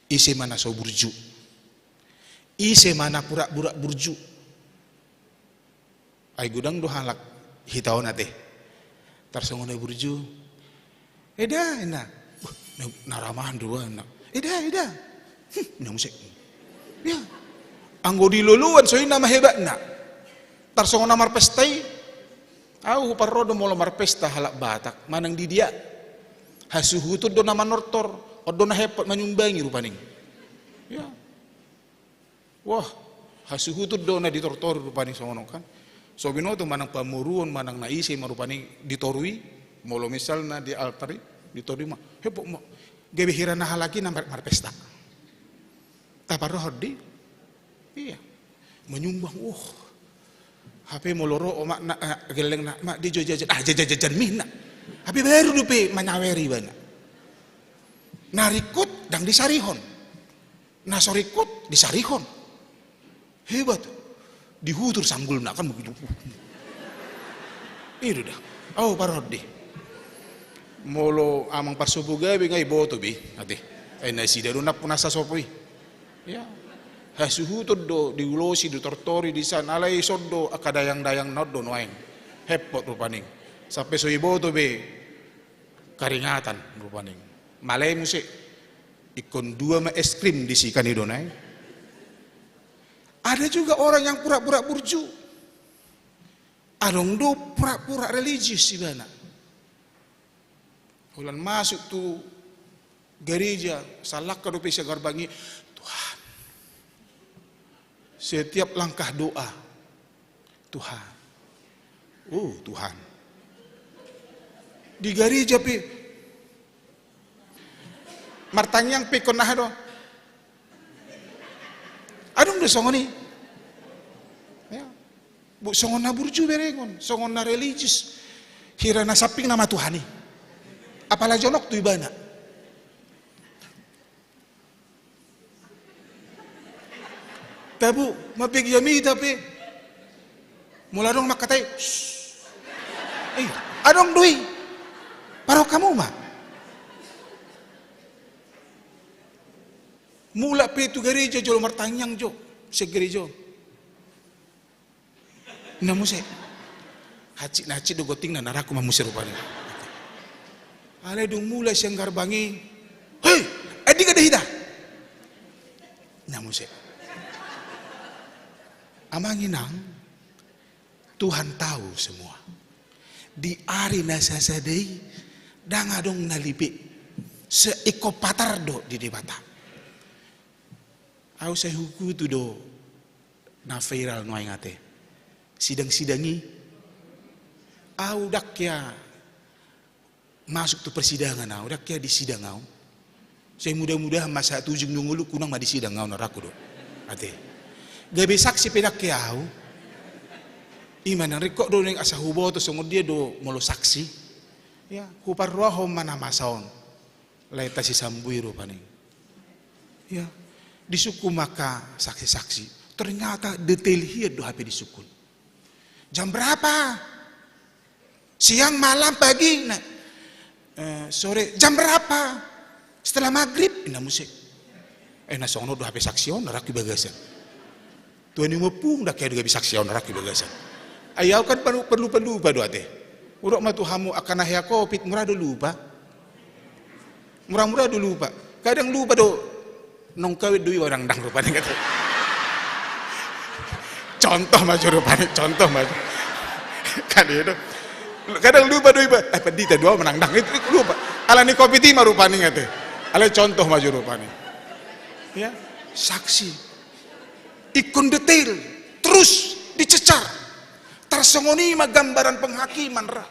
Ise mana so burju. Ise mana pura-pura burju. Ay gudang do halak hitaw nate. Tarsongon na burju. Eda ena. Naramahan dua na. Eda. Namusik. Ya. Anggo diluluan so ina mahebat na. Tarsongon na marpestay. Au parrodo molo marpesta halak Batak manang di dia. Hasuhutod do na manortor o do na hepot manyumbangi rupaning. Ya. Wah, hasuhutod do na ditortor rupaning songono kan. So binoto manang pamuruon manang naisi marupani ditorui molo misal na di altari ditorui mah hepo mo gebehira na halaki na marpesta. Taparoh di iya menyumbang HP moloro o mak na geleng na mak di jajan jajan mina. HP baru dupe manyaweri bana. Narikut dang disarihon. Nasorikut disarihon. Hebat. Dihutur sanggul nak kan begitu. Itu dah. Oh parodi. Molo amang parsubu gawe ngai boto bi ati. Nasi daru nak punasa sopoi. Ya. Hasuhutur do diulosi do tortori di sana alai sodo akadayang-dayang noddo noaing. Hepot rupaning. Sampai so boto be karingatan rupaning. Malay musik ikon 2 ma es krim disikan idonai. Ada juga orang yang pura-pura burju. Adong do pura-pura religius sih bana. Ulan masuk tu gereja, salak ka do pesa garbangi, Tuhan. setiap langkah doa, Tuhan. Tuhan. Di gereja pi martanyang pi konah do. Adong do songoni. Ya. Bu songon na burju berengon, songon na religius. Hira na saping nama Tuhani. Apalagi jonok tu ibana. Tabu mapigyami tapi mula dong makatay. Adong dui. Paro kamu mah. Mula pe tu gereja jolo martanyang jo, se gereja. Namu se. Haci do goting na naraku mamusi rupanya. Ale dong mula siyang garbangi. Hei, adi ka dahida. Namu se. Amanginang Tuhan tahu semua. Di ari nasasadei dangadong nalipi seiko patardo di debata. Au saya huku tu do na viral no ngate. Sidang-sidangi au dak ya masuk tu persidangan au dak ya di sidang au. Saya mudah-mudahan masa tujung nungulu kunang ma di sidang au naraku do. Ate. Gabe saksi pedak ya au. Iman ang rikok do ning asa hubo to sungod dia do molo saksi. Ya, kupar roho mana masaon. Laita si sambuiro paning. Ya, disuku maka saksi-saksi. Ternyata detail hiat do HP disukun. Jam berapa? Siang, malam, pagi. Nah, sore. Jam berapa? Setelah maghrib. Ina musik. Nasono do HP saksion naraki bagasan. Tuan ni mepung dah kaya juga bisa saksion naraki bagasan. Ayaw kan perlu pa do ate. Urok matuhamu akan ahya kopit murah dulu pa. Murah-murah dulu pa. Kadang lupa do nong kawit dui orang dang rupanya kata. Contoh maju rupanya, contoh maju. Kan itu. Kadang lupa doi pa. Pedita dua menang dang itu lupa. Ala ni kopi timah rupanya kata. Ala contoh maju rupanya. Ya, saksi. Ikon detail terus dicecar. Tersongoni gambaran penghakiman ra.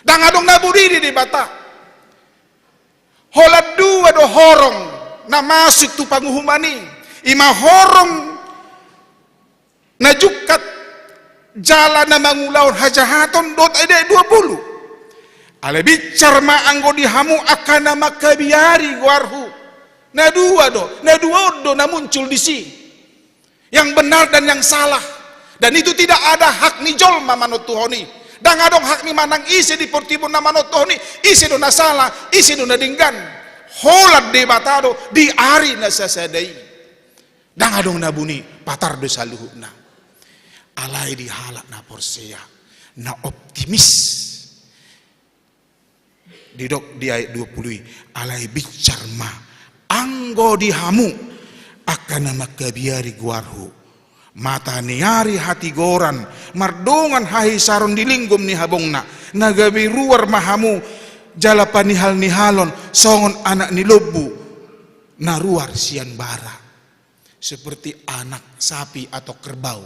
Dangadong nabudi di bata. Holat dua do horong na masuk tu panguhumani. Ima horong na jukat jalan na mangulaon hajahaton dot ede 20. Ale bicar ma anggo dihamu akan nama kabiari guarhu. Na dua do na muncul di si. Yang benar dan yang salah. Dan itu tidak ada hak ni jolma manut tuhoni. Dan adong hak ni manang isi di portibun na manut tuhoni. Isi do na salah, isi do na dinggan. Holat de batado di ari na sasadai. Dan adong na buni patar do saluhu na. Alai di halak na porsea. Na optimis. Didok di ayat 20. Alai bicar ma. Anggo dihamu. Akan nama kabiari guarhu. Mata niari hati goran mardongan hahi saron dilinggum ni habongna nagabi ruar mahamu jalapan nihal nihalon songon anak ni lobu naruar sian bara seperti anak sapi atau kerbau.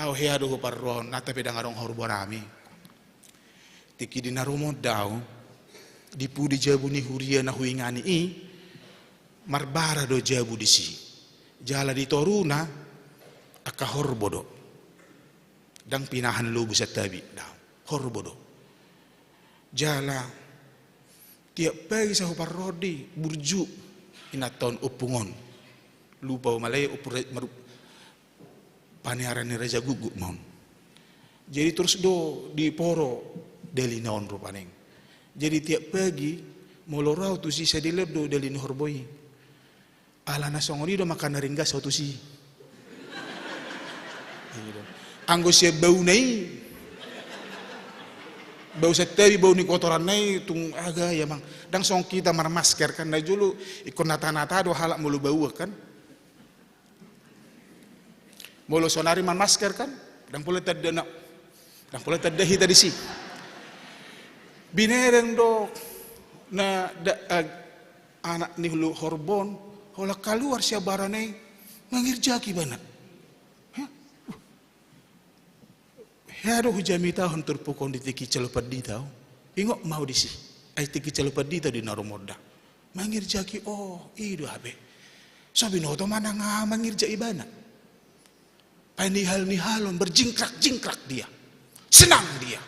Au heado parron nata pedang arong horborami tiki dinarumo daw dipu di jabu ni huria na huingani i marbara do jabu disi jala di toruna aka horbodo dang pinahan lubu sa tabi daw horbodo jala tiap pagi sa huparrodi burju inaton upungon lupa malay upur paniaran ni Raja Gugu mon jadi terus do di poro deli naon rupaneng jadi tiap pagi molorau tu si sadiler do deli ni horboi ala nasongoni do makan naringga suatu si. Anggo siya bau nai. Bau setabi bau ni kotoran nai tung aga ya mang. Dang song kita marmasker kan na julu ikon nata-nata do halak mulu bau kan. Mulu sonari marmasker kan. Dang pula tadda dang pula tadda hita di si. Binereng do na anak ni hulu horbon. Hola keluar siya baranay Mangirjaki bana. Hero hujami tahun turpukon di tiki celupat di tau. Ingok mau di si. Ay tiki celupat di tau di naromoda. Mangirjaki oh ido habe. Sabi no to mana nga mangirja ibana. Nihal-nihalon berjingkrak-jingkrak dia. Senang dia.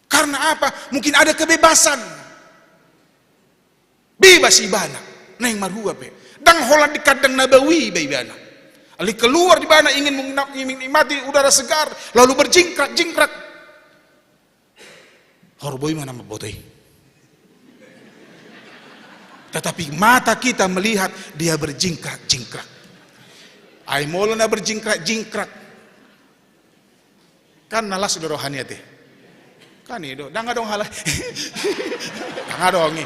Karena apa? Mungkin ada kebebasan. Bebas ibana. Neng marhua pe. Dang holan di kadang nabawi ibana. Ali keluar di mana ingin menikmati udara segar, lalu berjingkrak-jingkrak. Horboy mana mabotay. Tetapi mata kita melihat dia berjingkrak-jingkrak. Ay molo na berjingkrak-jingkrak. Kan nalas do rohani ate. Kan itu, dang adong halah. Dang adongi.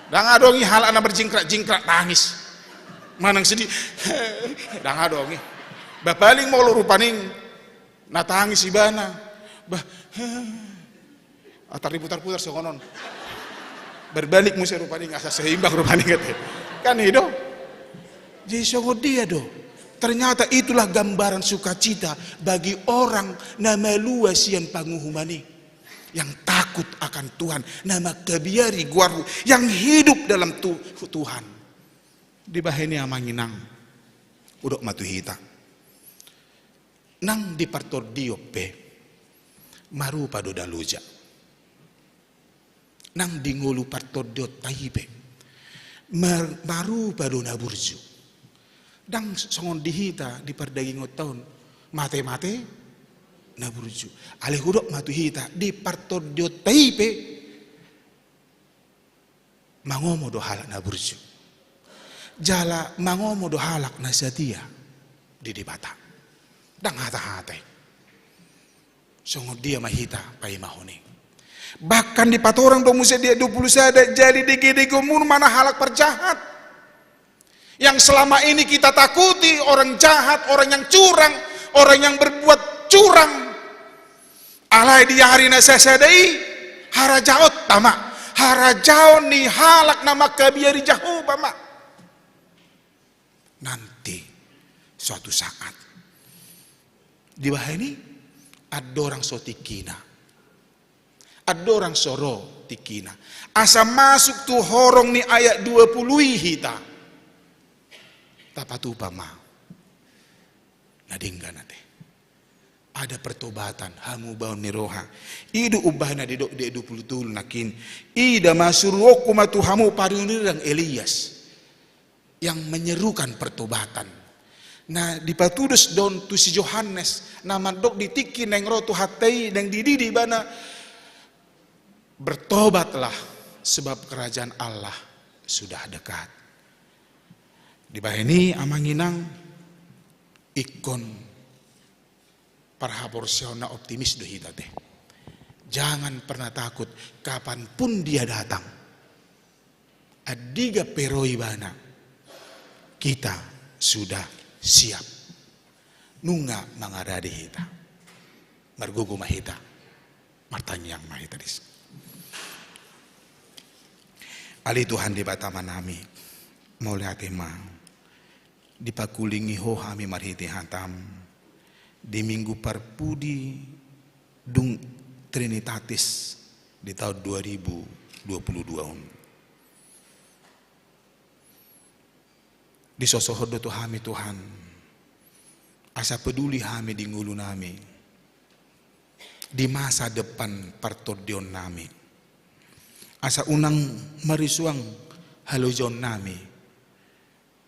Dang adongi halah na berjingkrak-jingkrak tangis. Manang sedih, dang adongi. Bapaling mau lurupaning, natangis ibana. Bah, atar diputar-putar sokonon. Berbalik musim rupaning asa seimbang rupaning kate. Kan itu, jadi songo dia do. Ternyata itulah gambaran sukacita bagi orang nama luas yang panguhumani, yang takut akan Tuhan, nama kebiari guaru, yang hidup dalam Tuhan. Di bahini amanginang udok matuhita nang di partor diope maru pado daluja nang di ngolu partor diot taibe maru pado naburju dang songon dihita di pardaging tahun mate-mate naburju alih udok matuhita di partor diot taibe mangomo do halak naburju jala mangomo do halak na setia di dibata dang hata-hata songo dia mahita pai mahone bahkan di patorang do musa dia 20 sada jadi dege mun mana halak perjahat yang selama ini kita takuti, orang jahat, orang yang curang, orang yang berbuat curang. Alai dia hari na sesadai harajaot tama harajaon ni halak nama kabiari jahu bama. Nanti suatu saat di bawah ini ada orang so tikina, ada orang soro tikina. Asa masuk tuh horong ni ayat 20 hita. Tapatu pama. Nadingga nate. Ada pertobatan hamu baun ni roha. Idu ubahna di 20 tul nakin. Ida masuruoku matu hamu parunirang Elias. Yang menyerukan pertobatan. Nah dipatudus don tu si Yohanes nama dok ditiki neng rotu hatei neng dididi bana bertobatlah sebab kerajaan Allah sudah dekat. Di bahini amanginang ikon parhaporsiona optimis dohita teh. Jangan pernah takut kapanpun dia datang. Adiga peroi bana. Kita sudah siap. Nunga mangaradi hita. Margugu mahita. Martanyang mahita dis. Ali Tuhan di batama nami. Mau lihat emang. Dipakulingi ho hami marhiti hantam. Di minggu parpudi dung Trinitatis di tahun 2022. Di sosohodo tu hami Tuhan. Asa peduli hami di ngulu nami. Di masa depan partodion nami. Asa unang marisuang halujon nami.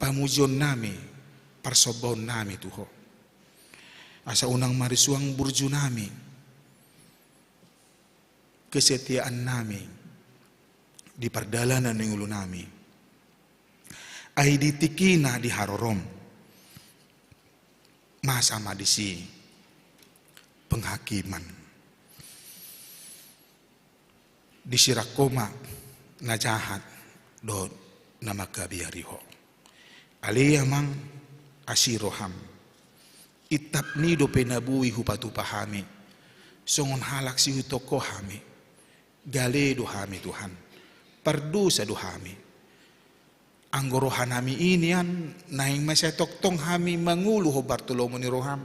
Pamujon nami. Parsobon nami tuho. Asa unang marisuang burju nami. Kesetiaan nami. Di perdalanan ng ngulu nami. Ay ditikina di harorom masama di si penghakiman di sirakoma na jahat do nama kabiariho aliyamang asiroham itap ni do penabui hupatu pahami songon halak si hutoko hami gale do hami Tuhan pardusa do hami Anggorohan hami inian naing masetok tong hami mangulu ho Bartolomeo ni roham.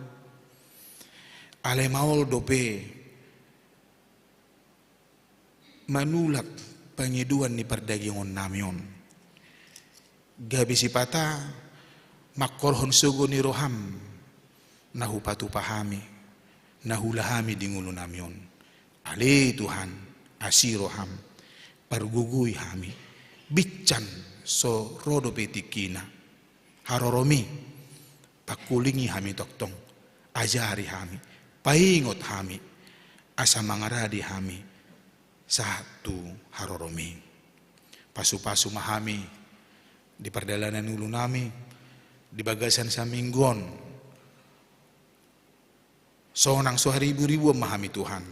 Ale maol dope manulak pangiduan ni perdagingon namion. Gabi sipata makorhon sugo ni roham nahu patu pahami nahulahami di ngulu namion. Ale Tuhan asiroham pargugui hami bican so rodo petikina haroromi pakulingi hami toktong ajari hami paingot hami asa mangaradi hami satu haroromi pasu-pasu mahami di perdalanan ulu nami di bagasan saminggon sonang so haribu-ribu mahami Tuhan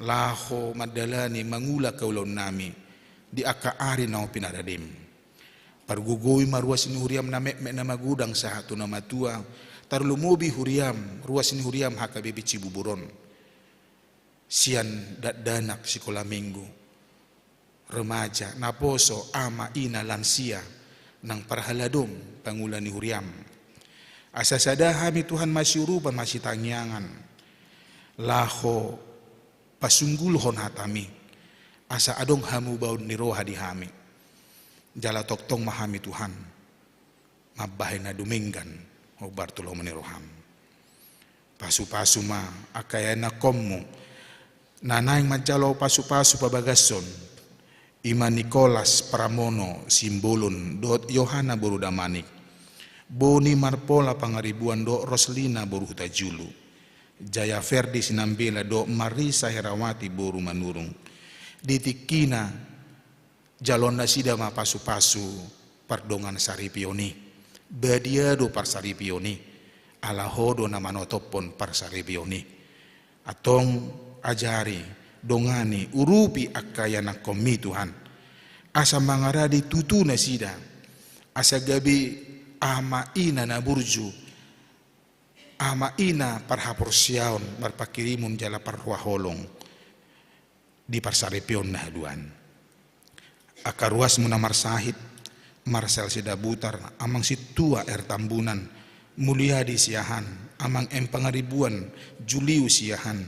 laho madalani mangula kaulon nami di aka ari nao pinaradim pargugoi maruas ni huriam na mek na magudang sa hatu na matua tarlumubi huriam ruas ni huriam haka bebi cibuburon sian danak sikola minggu remaja naposo ama ina lansia nang parhaladom pangulan ni huriam asa sada hami Tuhan masyuruban masih tangyangan laho pasunggulhon hatami asa adong hamu baun ni roha di hami jala toktong mahami Tuhan mabahay na duminggan o Bartolomeo ni roham pasu-pasu ma akaya na kommo nanaing majalo pasu-pasu pabagason ima Nicolas Pramono simbolon dot Yohana Borudamanik Boni Marpola pangaribuan do Roslina boru hutajulu Jaya Ferdi Sinambela do Marisa Herawati boru manurung ditikina jalon nasida ma pasu-pasu pardongan saripioni badia do par saripioni ala hodo na manotopon par saripioni atong ajari dongani urupi akaya na komi Tuhan asa mangaradi tutu nasida asa gabi ama ina na burju ama ina parhaporsiaon marpakirimun jala parhuaholong di par saripion na haduan akaruas muna marsahid Marcel Sidabutar amang situa Tambunan Mulyadi siahan amang pangaribuan Julius siahan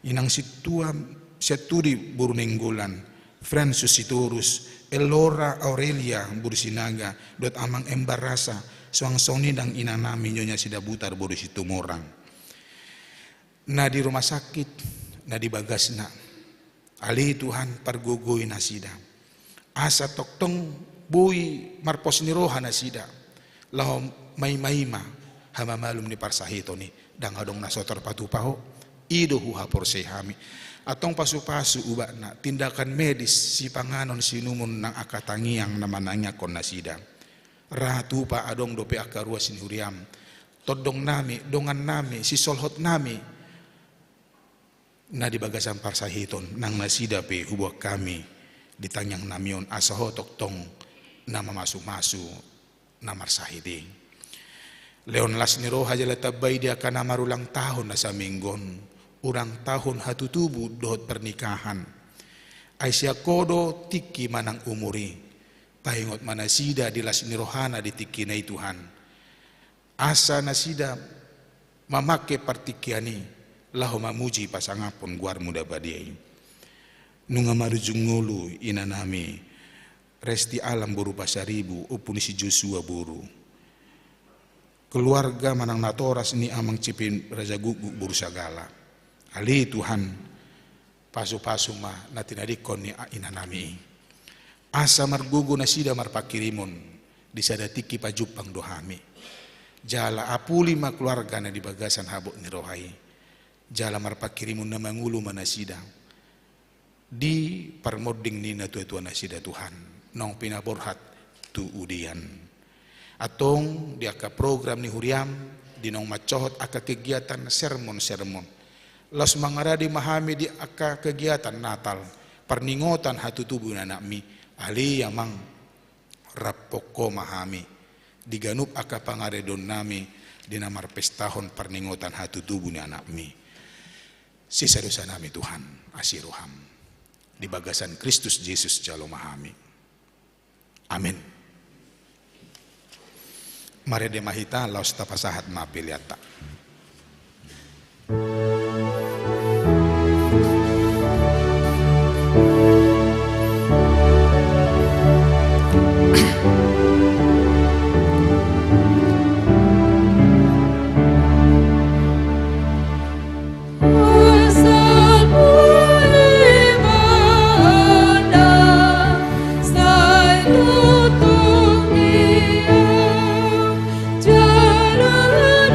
inang situa seturi Burunenggolan Francis Sitorus Elora Aurelia Bursinaga dot amang embarasa suang soni dang inanami nyonya Sidabutar boru situmorang na di rumah sakit na di bagasna ali Tuhan pargogoy na sida asa toktong bui marpos ni roha na sida lahom may-mayma hamamalum ni parsahito ni dangadong nasotor patupaho ido huha porsehami atong pasu-pasu uba na tindakan medis si panganon sinumon ng akatangiang namananya kon na sida ratu pa adong dope akarua sinuriam todong nami dongan nami si solhot nami na di bagasan parsahiton nang nasida pe hubuak kami ditanyang namion asaho toktong na mamasu-masu na marsahidi leon las ni roha jala tabay dia kana marulang tahun na sa minggon urang tahun hatutubu dohot pernikahan ay siya kodo tiki manang umuri pahingot manasida di las ni rohana di tiki na Tuhan asa nasida mamake partikiani laho mamuji pasangapon guar muda badiay nunga marujungulu inanami resti alam boru pasaribu upuni si Joshua boru keluarga manang natoras ni amang cipin raja gugu boru sagala ali Tuhan pasu-pasu ma natinadikon ni inanami asa margugu nasida marpakirimon disadatiki pajupang dohami jala apuli ma keluarga na di bagasan habok ni rohai jala marpakirimun na mangulu manasida di parmoding ni natutua nasida Tuhan nong pinaborhat tu udian atong di aka program ni huriam di nong macohot aka kegiatan sermon los mangaradi mahami di aka kegiatan Natal perningotan hatu tubuh nanakmi ali yamang rapoko mahami diganup aka pangaredon nami di namar pestahon perningotan hatu tubuh nanakmi sisa dosa nami Tuhan asiroham di bagasan Kristus Yesus jalo mahami. Amin. Mari de mahita laos tapasahat mapiliata. Jalan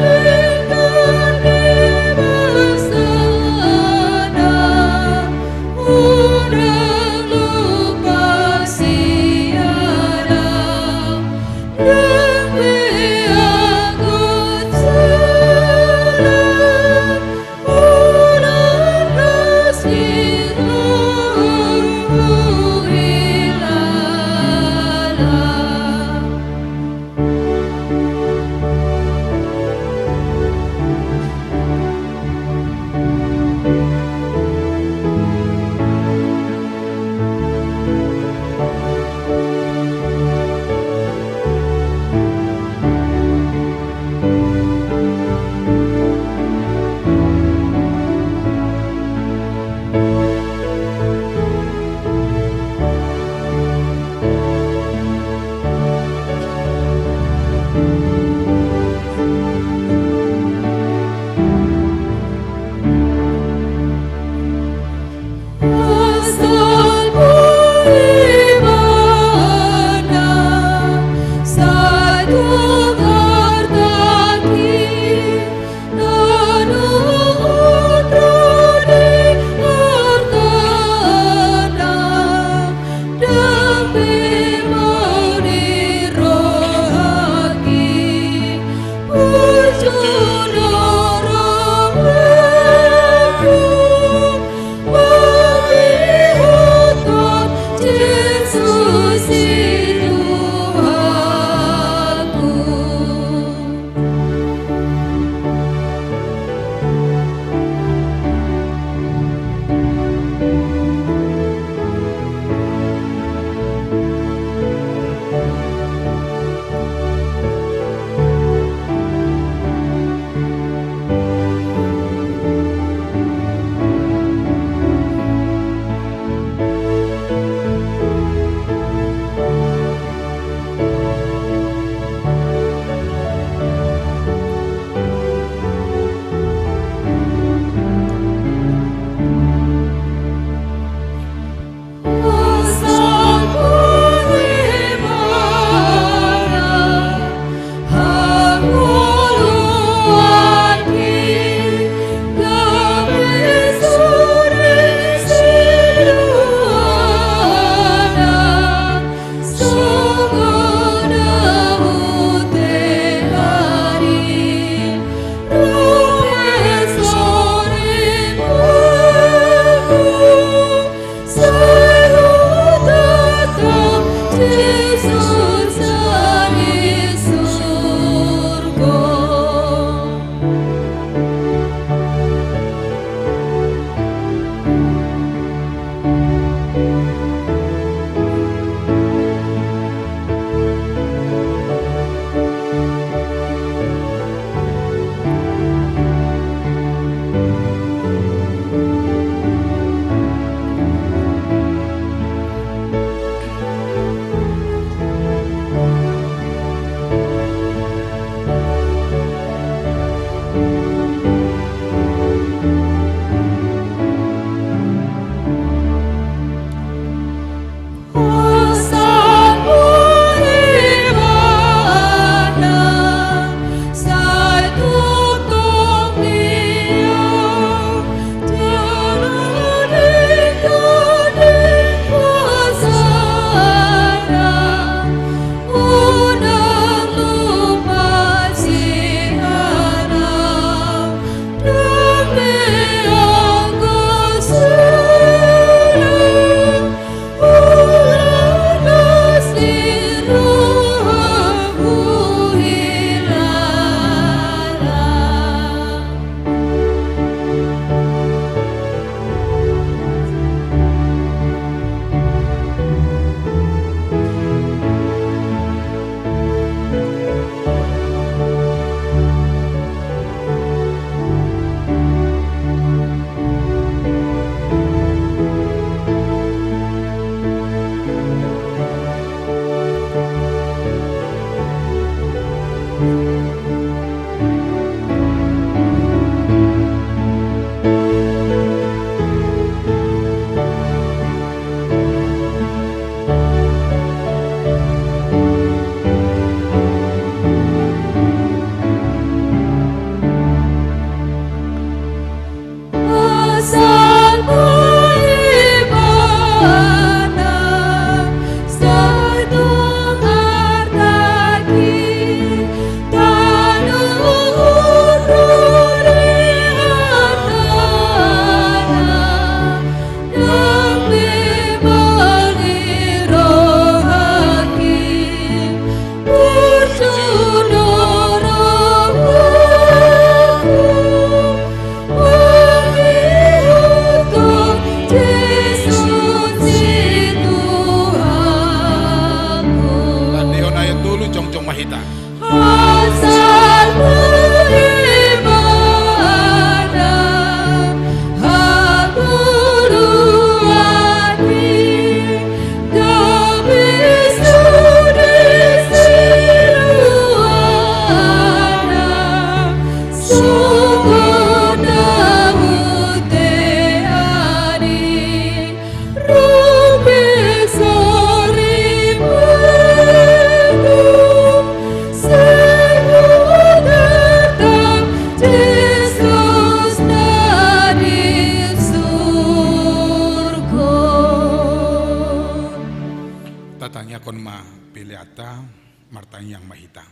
kon ma piliata martanyang mahita.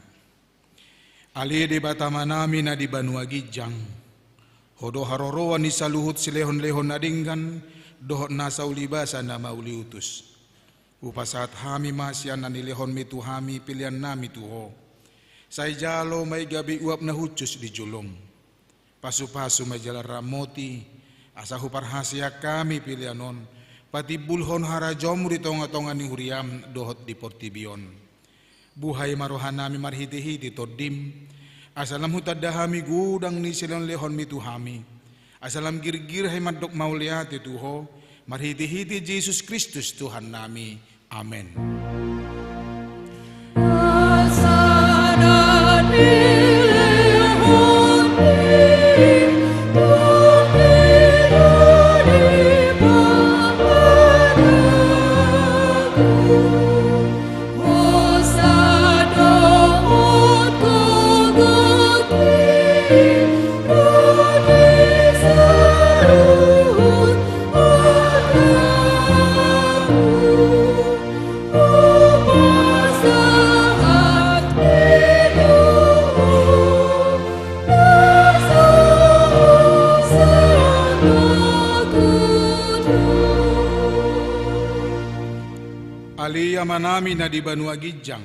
Ali di batama nami na di Banua Gijang. Hodo haroroan ni saluhut silehon-lehon nadinggan dohot nasa ulibasa na mauliutus. Upasat hami masyan na nilehon mitu hami pilihan nami tuho. Say jalo may gabi uap na hucus di julong. Pasu-pasu may jala ramoti. Asa huparhasya kami pilihanon. Pati bulhon harajom di tonga-tonga ni huriam dohot di portibion. Buhay marohan nami marhiti-hiti todim. Asalam hutadahami gudang ni silon lehon mitu hami. Asalam girgir hay madok mauliati tuho. Marhiti-hiti Jesus Kristus Tuhan nami. Amen. Aliya manami na di Banua Gijang,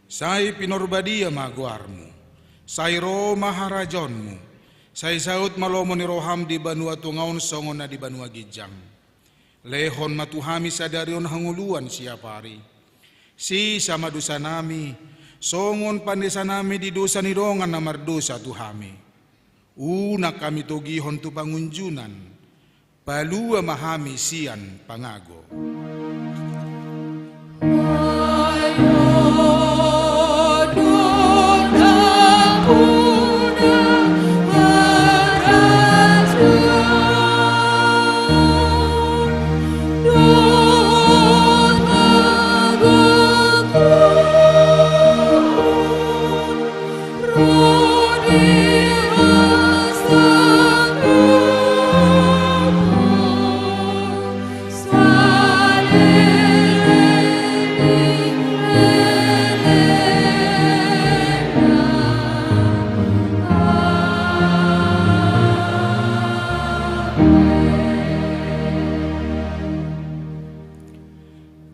say pinorbadia maguarmu, say ro maharajonmu, say saut malomo ni roham di Banua Tungaon songon na di Banua Gijang. Lehon matuhami sadarion hanguluan siapari. Si sama dosa nami, songon pandesa nami di dosa nirongan na mardosa tuhami. Una kami togihon tu pangunjunan, palua mahami sian pangago.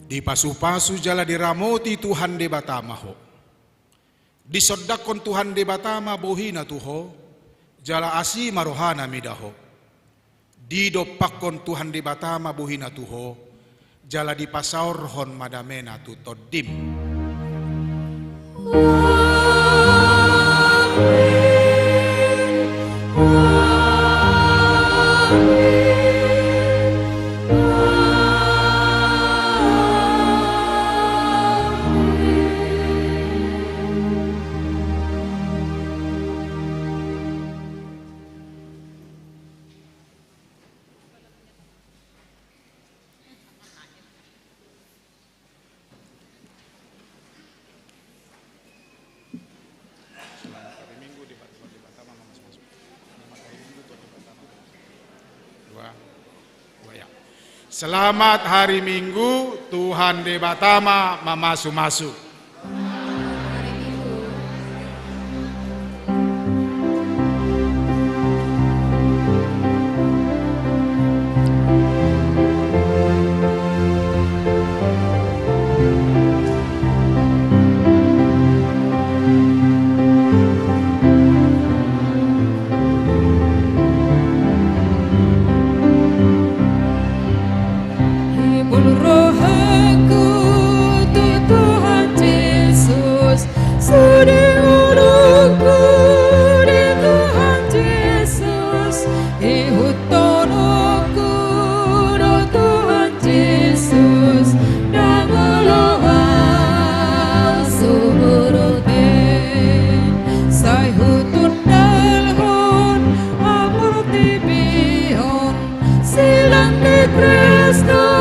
Di pasu-pasu jala diramoti Tuhan de Batama ho. Disodakon Tuhan de Batama bohina tuho. Jala asi marohana midaho. Didopakon Tuhan de Batama bohina tuho. Jala di pasaorhon madamena tu todim. Selamat hari Minggu, Tuhan de Batama mamasu-masu. Silang di Kristo